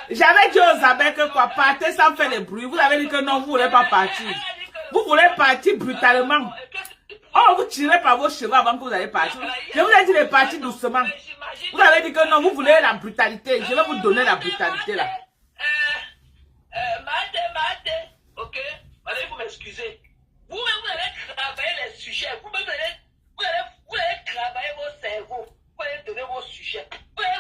J'avais dit aux abeilles que quoi, partez sans faire de bruit. Vous avez dit que non, vous ne voulez pas partir. Vous voulez partir brutalement. Oh, vous tirez par vos cheveux avant que vous allez partir. Je vous ai dit de partir doucement. Vous avez dit que non, vous voulez la brutalité. Je vais vous donner la brutalité là. Maté, ok? Allez, vous m'excusez. Vous-même, vous allez travailler les sujets. Vous-même, vous allez travailler vos cerveaux. Vous allez donner vos sujets. Vous allez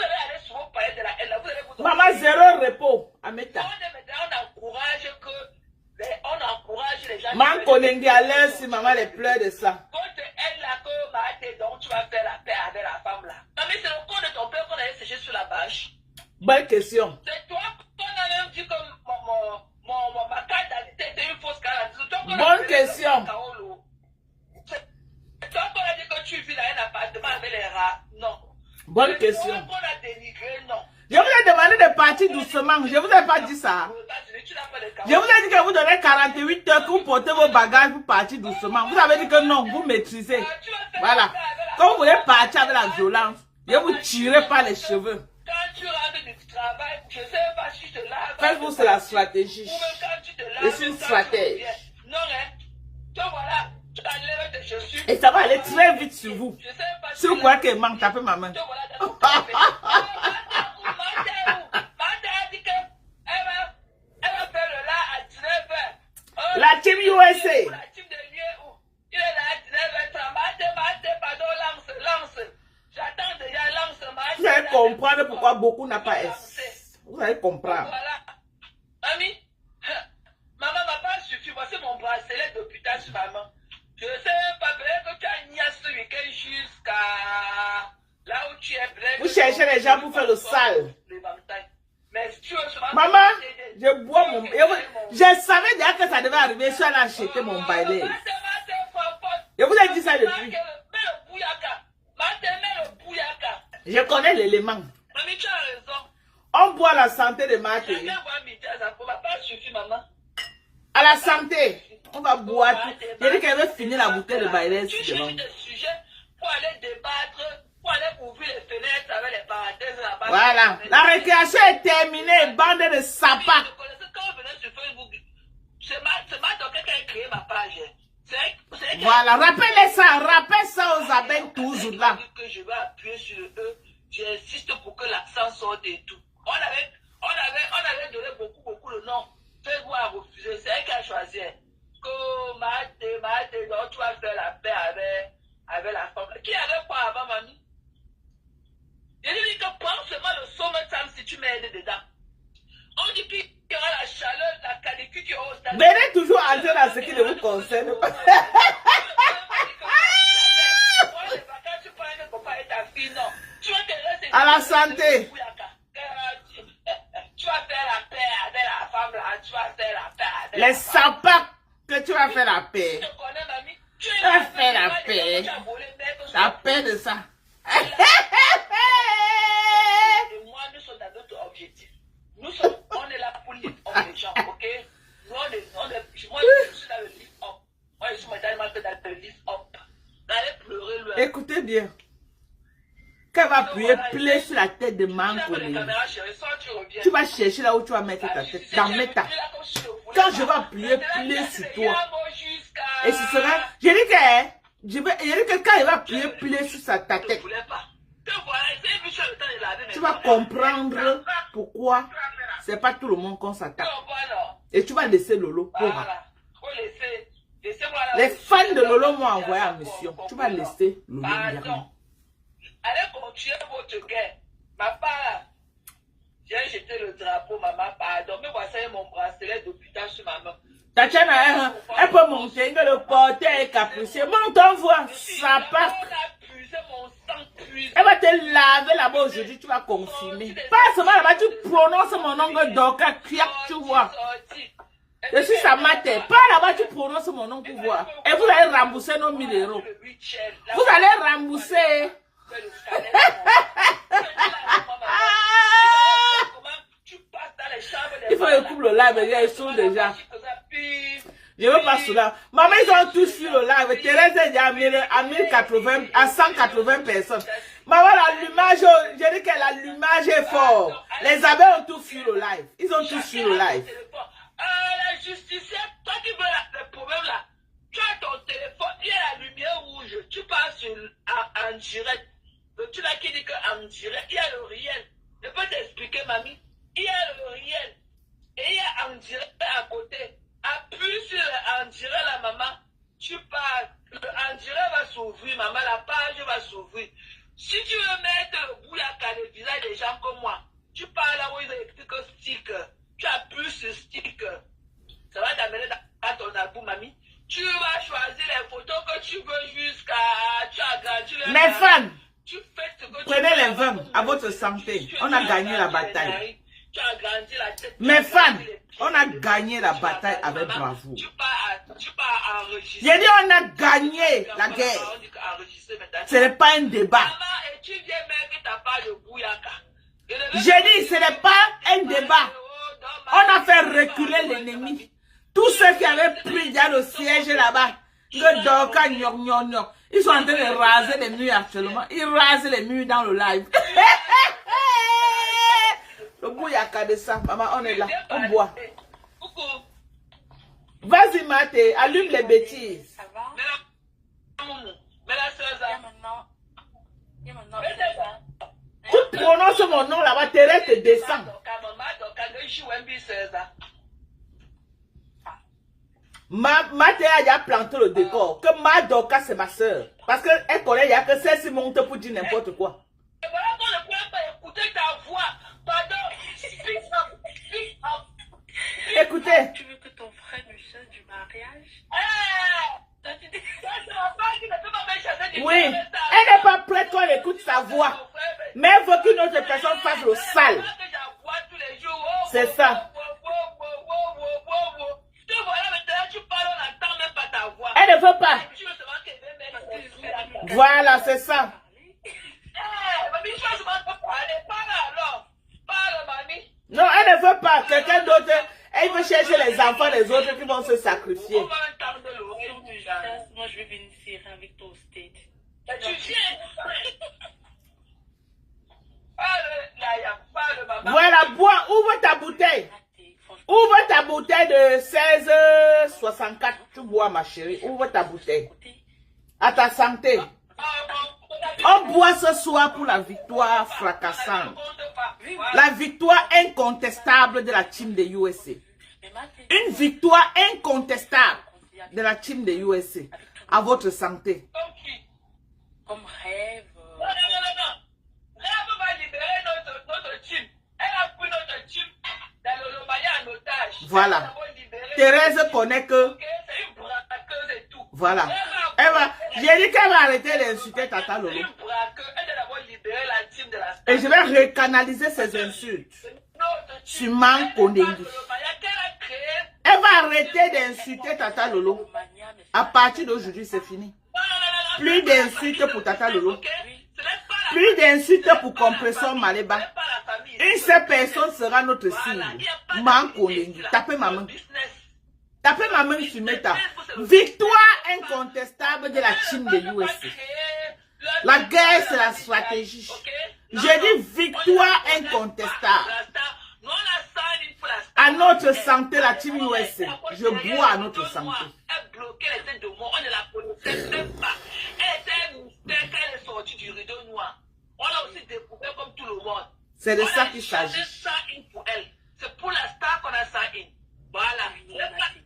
aller sur vos palais de la haine. Vous allez vous... Maman, zéro repos. Ameta. On encourage les gens. Man Konengi à l'aise si maman les pleure de ça. Quand tu aides là, que Maté, donc tu vas faire la paix avec la femme là. Non, mais c'est le corps de ton père qu'on allait sécher sur la bâche. Bonne question. C'est toi qu'on a même dit que ma carte d'identité était une fausse carte d'identité. Bonne question. C'est toi qu'on a dit que tu vis dans un appartement avec les rats. Non. Bonne question. C'est toi qu'on a dénigré. Non. Je vous ai demandé de partir doucement. Je vous ai pas dit ça. Je vous ai dit que vous donnez 48 heures que vous portez vos bagages pour partir doucement. Vous avez dit que non, vous maîtrisez. Voilà. Quand vous voulez partir avec la violence, je vous tirez par les cheveux. Quand tu rentres du travail, je ne sais pas si tu te laves. Facebook, c'est la stratégie. Ou même quand tu te laves. C'est une stratégie. Non, hein. Toi, voilà. Tu enlèves tes chaussures. Et ça va aller très vite sur vous. Je sais pas Si vous croyez qu'elle manque, tapez ma main. Toi, voilà, La team USA. La team de lieu où il est là, pardon, lance. J'attends déjà, lance. Vous allez comprendre pourquoi beaucoup n'a pas S. Vous allez comprendre. Voilà. Ami, maman m'a pas suffi. Voici mon bracelet de putain sur maman. Je sais pas, peut-être que tu as nié ce week-end jusqu'à là où tu es. Vous cherchez les gens pour faire le sale. Mais si tu veux, Maman, je bois mon... Je savais déjà que ça devait arriver. Je suis allée acheter mon baillet. Je vous ai dit ça depuis. Je connais l'élément. Mamie, tu as raison. On boit la santé de Maté. Chacun voit midi à sa peau. Pas suffit, maman. À la santé. On va boire tout. Je dis qu'elle veut finir la bouteille de baillet. Tu cherches des sujets pour aller débattre, pour aller ouvrir les fenêtres avec les parenthèses là-bas. Voilà. La récréation est terminée. Bande de sapins. Quand on venait sur Facebook, c'est ma qui a créé ma page. Voilà. Rappelez ça. Rappelle ça aux abeilles toujours là. Que je vais appuyer sur eux. J'insiste pour que l'accent sorte et tout. On avait donné beaucoup le nom. Facebook a refusé. C'est elle qui a choisi. Que Maté, donc tu vas faire la paix avec la femme. Qui avait quoi avant, mamie? Je dis que prends seulement le summertime si tu m'aides dedans. On dit qu'il y aura la chaleur, la canicule qui aura au stade. Venez toujours entrer dans ce qui ne vous concerne pas. À la santé. Tu vas faire la paix avec la femme là. Tu vas faire la paix avec Les sapins que tu vas faire la paix. Je connais, mamie. Tu vas faire la paix. La paix de ça. Et moi, nous sommes dans notre objectif. On est là pour lift up les gens, ok? Moi, je suis dans le lift up. Moi, je suis maintenant dans le lift up. Allez pleurer, lui. Écoutez bien. Qu'elle va appuyer sur la tête de Manko. Tu vas chercher là où tu vas mettre ta tête. Dans Meta. Quand je vais appuyer sur toi. Et ce sera. Je dis que quand il va appuyer sur ta tête. Tu vas comprendre pourquoi c'est pas tout le monde qu'on s'attaque. Et tu vas laisser Lolo. Les fans de Lolo m'ont envoyé en mission. Tu vas laisser Lolo. Allez continuer votre guerre. Ma part, j'ai jeté le drapeau, maman, pardon. Mais voici mon bracelet de putain sur ma main. Tatiana, elle peut monter, que le porteur est capricieux. Monte, on voit. Ça part. Elle va te laver là-bas aujourd'hui, tu vas confirmer. Pas seulement là-bas, tu prononces mon nom que Doka, tu vois. Je suis sa mater. Pas là-bas, tu prononces mon nom pour voir. Et vous allez rembourser nos 1000 euros. Vous allez rembourser. Il faut que coupe le live, ils sont déjà. Je ne veux pas cela. Maman, ils ont tous fui le live. Thérèse est déjà à 1080, à 180 personnes. Maman, l'allumage, je dis que l'allumage est fort. Les abeilles ont tous fui le live. Ils ont tous fui le live. La justicière, toi qui veux le problème là, tu as ton téléphone, il y a la lumière rouge, tu passes en direct. Tu l'as qui dit qu'en direct, il y a le réel. Je peux t'expliquer, mamie. Il y a le réel. Et il y a en direct à côté. Appuie sur le en direct, la maman. Tu parles. Le en direct va s'ouvrir, maman. La page va s'ouvrir. Si tu veux mettre le bouyaka, le visage des gens comme moi, tu parles là où ils ont écrit que sticker. Tu appuies sur sticker. Ça va t'amener dans ton album, mamie. Tu vas choisir les photos que tu veux jusqu'à. Tu as grandi les mes fans. Prenez les vins à votre santé. On a gagné la bataille. Mes fans, on a gagné la bataille avec bravoure. J'ai dit on a gagné la guerre. Ce n'est pas un débat. J'ai dit ce n'est pas un débat. On a fait reculer l'ennemi. Tous ceux qui avaient pris déjà le siège là-bas, que Doka gnon. Ils sont en train de raser les murs actuellement. Ils rasent les murs dans le live. Le bouyaka de ça. Maman, on est là. On boit. Vas-y, Maté. Allume les bêtises. Ça va? Mais la soeur, tu prononces mon nom là-bas. Thérèse te descend. Théa a déjà planté le décor. Que ma Dorcas, c'est ma soeur. Parce qu'elle connaît, il n'y a que celle-ci monte pour dire n'importe quoi. Et voilà, quand je ne peux pas écouter ta voix. Pardon. Speak up. Speak up. Écoutez. Tu veux que ton frère lui change du mariage? Oui, elle n'est pas prête qu'on écoute sa voix. Mais elle veut qu'une autre personne fasse le sale. C'est ça. Elle ne veut pas. Voilà, c'est ça. Non, elle ne veut pas. Quelqu'un d'autre, elle veut chercher les enfants des autres qui vont se sacrifier. Moi, je vais venir serrer avec toi au state. Tu viens. Voilà, bois, ouvre ta bouteille. Ouvre ta bouteille de 16,64. Tu bois, ma chérie. Ouvre ta bouteille. À ta santé. On boit ce soir pour la victoire fracassante. La victoire incontestable de la team de USA. Une victoire incontestable de la team de USA. À votre santé. Comme rêve. Rêve va libérer notre team. Elle a pris notre team dans le Mali en otage. Voilà. Thérèse connaît que. C'est une braqueuse et tout. Voilà. Elle va. J'ai dit qu'elle va arrêter d'insulter Tata Lolo. Elle doit d'abord libérer la team de la star. Et je vais recanaliser ses insultes. Sur Manko Ndengi. Elle va arrêter d'insulter Tata Lolo. À partir d'aujourd'hui, c'est fini. Plus d'insultes pour Tata Lolo. Plus d'insultes pour Compresseur Maleba. Une seule personne sera notre cible. Manko Ndengi. Tapez ma main. Tapez ma main sur Meta. Victoire incontestable de la team de USA. La guerre, c'est la stratégie. J'ai dit victoire incontestable. À notre santé, la team USA. Je bois à notre santé. Elle bloquait les aides de moi. On ne la connaissait même pas. Elle était une mystère quand elle est sortie du rideau noir. On l'a aussi découvert comme tout le monde. C'est de ça qu'il s'agit. Pour elle. C'est pour la star qu'on a ça in. Voilà.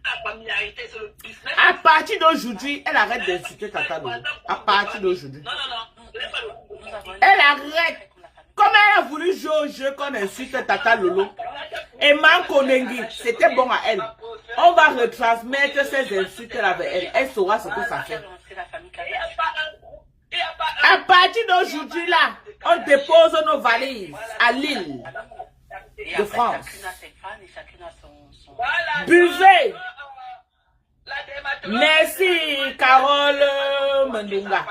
La familiarité, c'est le business. À partir d'aujourd'hui, elle arrête d'insulter Tata Lolo. À partir d'aujourd'hui. Non, non, non. Elle arrête. Comme elle a voulu jouer au jeu qu'on insulte Tata Lolo. Et Manko Ndengi, c'était bon à elle. On va retransmettre ces insultes avec elle. Elle saura ce que ça fait. À partir d'aujourd'hui, là, on dépose nos valises à Lille de France. Buvez. Merci, Carole Mendunga.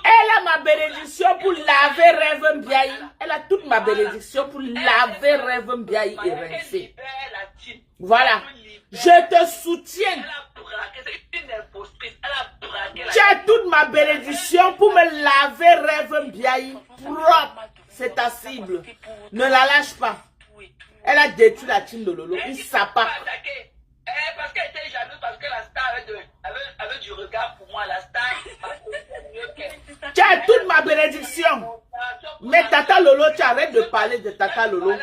Elle a ma bénédiction pour laver Rêve Mbiaï. Elle a toute ma bénédiction pour laver Rêve Mbiaï et rincer. Voilà. Je te soutiens. Tu as toute ma bénédiction pour me laver Rêve Mbiaï propre. C'est ta cible. Ne la lâche pas. Elle a détruit la team de Lolo. Il s'appâte. Parce qu'elle était jalouse, parce que la star avait du regard pour moi. La star. Tu as toute ma bénédiction. Mais Tata Lolo, tu arrêtes de parler de Tata Lolo.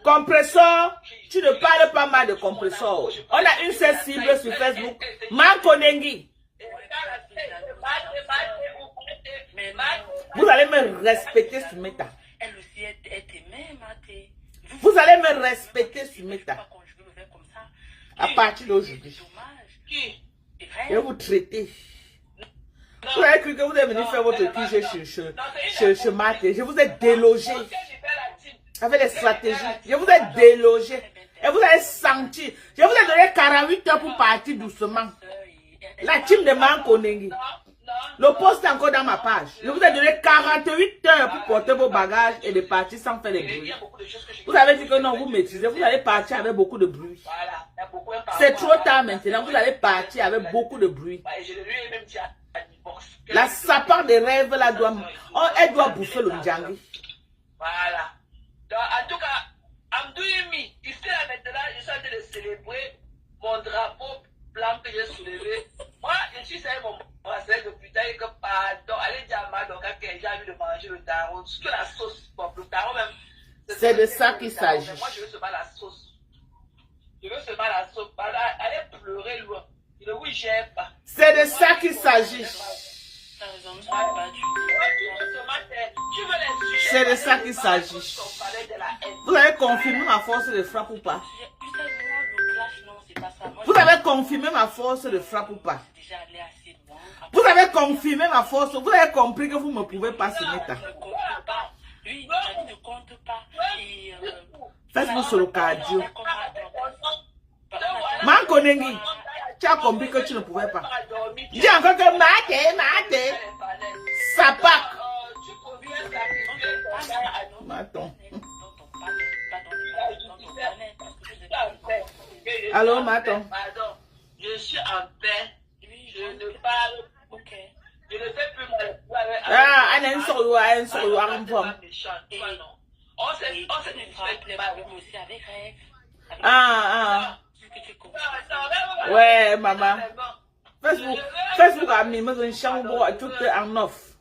Compresseur, tu ne parles pas mal de compresseur. On a une seule cible sur Facebook. Manko Ndengi. Vous allez me respecter sur Meta. Elle aussi est aimée, Maté. Vous allez me respecter sur Meta. À partir d'aujourd'hui. Je vais vous traiter. Vous avez cru que vous êtes venu faire votre QG chez Maté. Je vous ai délogé. Avec les stratégies. Je vous ai délogé. Et vous avez senti. Je vous ai donné 48 heures pour partir doucement. La team de Manko Ndengi. Le poste est encore dans ma page. Je vous ai donné 48 heures pour porter vos bagages et de partir sans faire de bruit. Vous avez dit que non, vous maîtrisez. Vous allez partir avec beaucoup de bruit. C'est trop tard maintenant. Vous allez partir avec beaucoup de bruit. La sapin des rêves, là, elle doit bouffer le Ndjangi. Voilà. Donc, en tout cas, Amdouyemi, ici, là, maintenant, je suis en train de célébrer mon drapeau blanc que j'ai soulevé. Moi, je suis avec mon bracelet de putain et que pardon, allez dire à ma donc j'ai envie de manger le tarot, surtout la sauce, bon, le tarot même. C'est de ça qu'il s'agit. Moi, je veux seulement la sauce. Je veux seulement la sauce. Allez pleurer loin. Oui, j'aime pas. C'est de ça qu'il s'agit. C'est de ça qu'il s'agit. Vous avez confirmé ma force de frappe ou pas? Vous avez confirmé ma force de frappe ou pas? Vous avez confirmé ma force. Vous avez compris que vous ne me pouvez pas se mettre. Faites-vous sur le cardio. Mankonengi, tu as compris que tu ne pouvais pas. Dis encore que mate. Sapak. Maton. Allô, Maton. Je suis en paix. Je ne parle. Je ne fais plus mal. Ah, un solo, un Ah. Ouais, maman. Facebook a mis une chambre tout en off.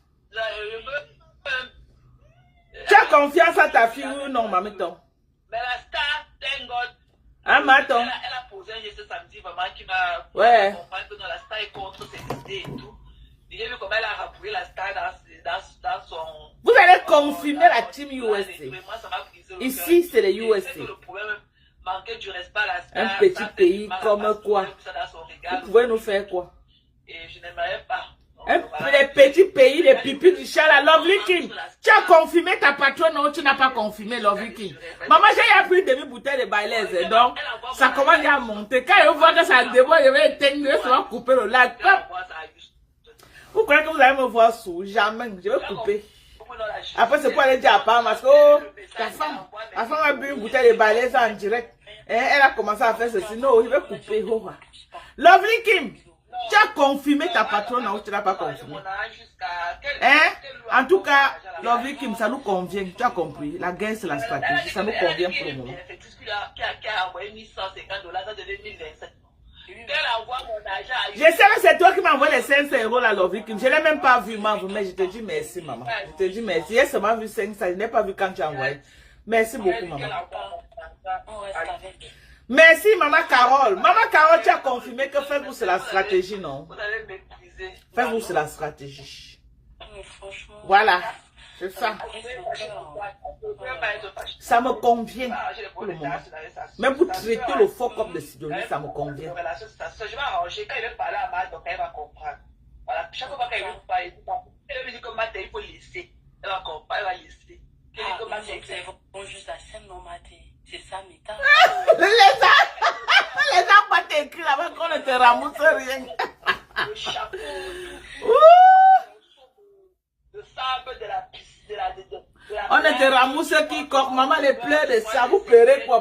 Tu as confiance à ta fille ou non, maman? Mais la star, thank God. Ah, Maton. Elle a posé un geste samedi, maman, qui m'a compris que la star est contre ses idées et tout. J'ai vu comment elle a rappelé la star dans son... Vous allez confirmer la team USA. Ici, c'est les USA. Un petit pays comme quoi? Vous pouvez nous faire quoi? Et je n'aimerais pas. Les petits pays, les pipis du chat, la Lovely Kim. Tu as confirmé ta patronne ou tu n'as pas confirmé Lovely Kim? Maman, j'ai pris une demi-bouteille de Baileys. Donc, ça commence à monter. Quand je vois que ça déborde, je vais éteindre, je vais couper le lac. Vous croyez que vous allez me voir sous? Jamais. Je vais couper. Après, c'est pour aller dire à part parce que oh, la femme a bu une bouteille de Baileys en direct. Elle a commencé à faire ceci. Non, je vais couper. Lovely Kim. Tu as confirmé ta patronne ou tu n'as pas confirmé? En tout cas, Lovely Kim, ça nous convient. Tu as compris? La guerre, c'est la stratégie. Ça nous convient pour le moment. Je sais que c'est toi qui m'as envoyé les 500 euros la Lovely Kim. Je ne l'ai même pas vu, maman. Mais je te dis merci, maman. Je te dis merci. J'ai seulement vu 500. Je n'ai pas vu quand tu as envoyé. Merci beaucoup, maman. Merci, maman Carole. Maman Carole, tu as confirmé que Facebook, c'est la stratégie, non? Facebook, c'est la stratégie. Voilà, c'est ça. Ça me convient pour le moment. Même pour traiter le faux comme de Sidonie, ça me convient. Je vais arranger. Quand il va parler à ma donc elle va comprendre. Voilà, chaque fois qu'elle veut parler, elle me dit que Maté, il faut laisser. Elle va comprendre, elle va laisser. Bon, juste la scène, non, Maté. C'est ça, mais t'as... Les gens pas t'écrit là-bas qu'on ne te ramasse rien. Le chapeau, le sable de la piste, on ne te ramasse qui coque. Maman, les pleurs de ça, vous paierez quoi?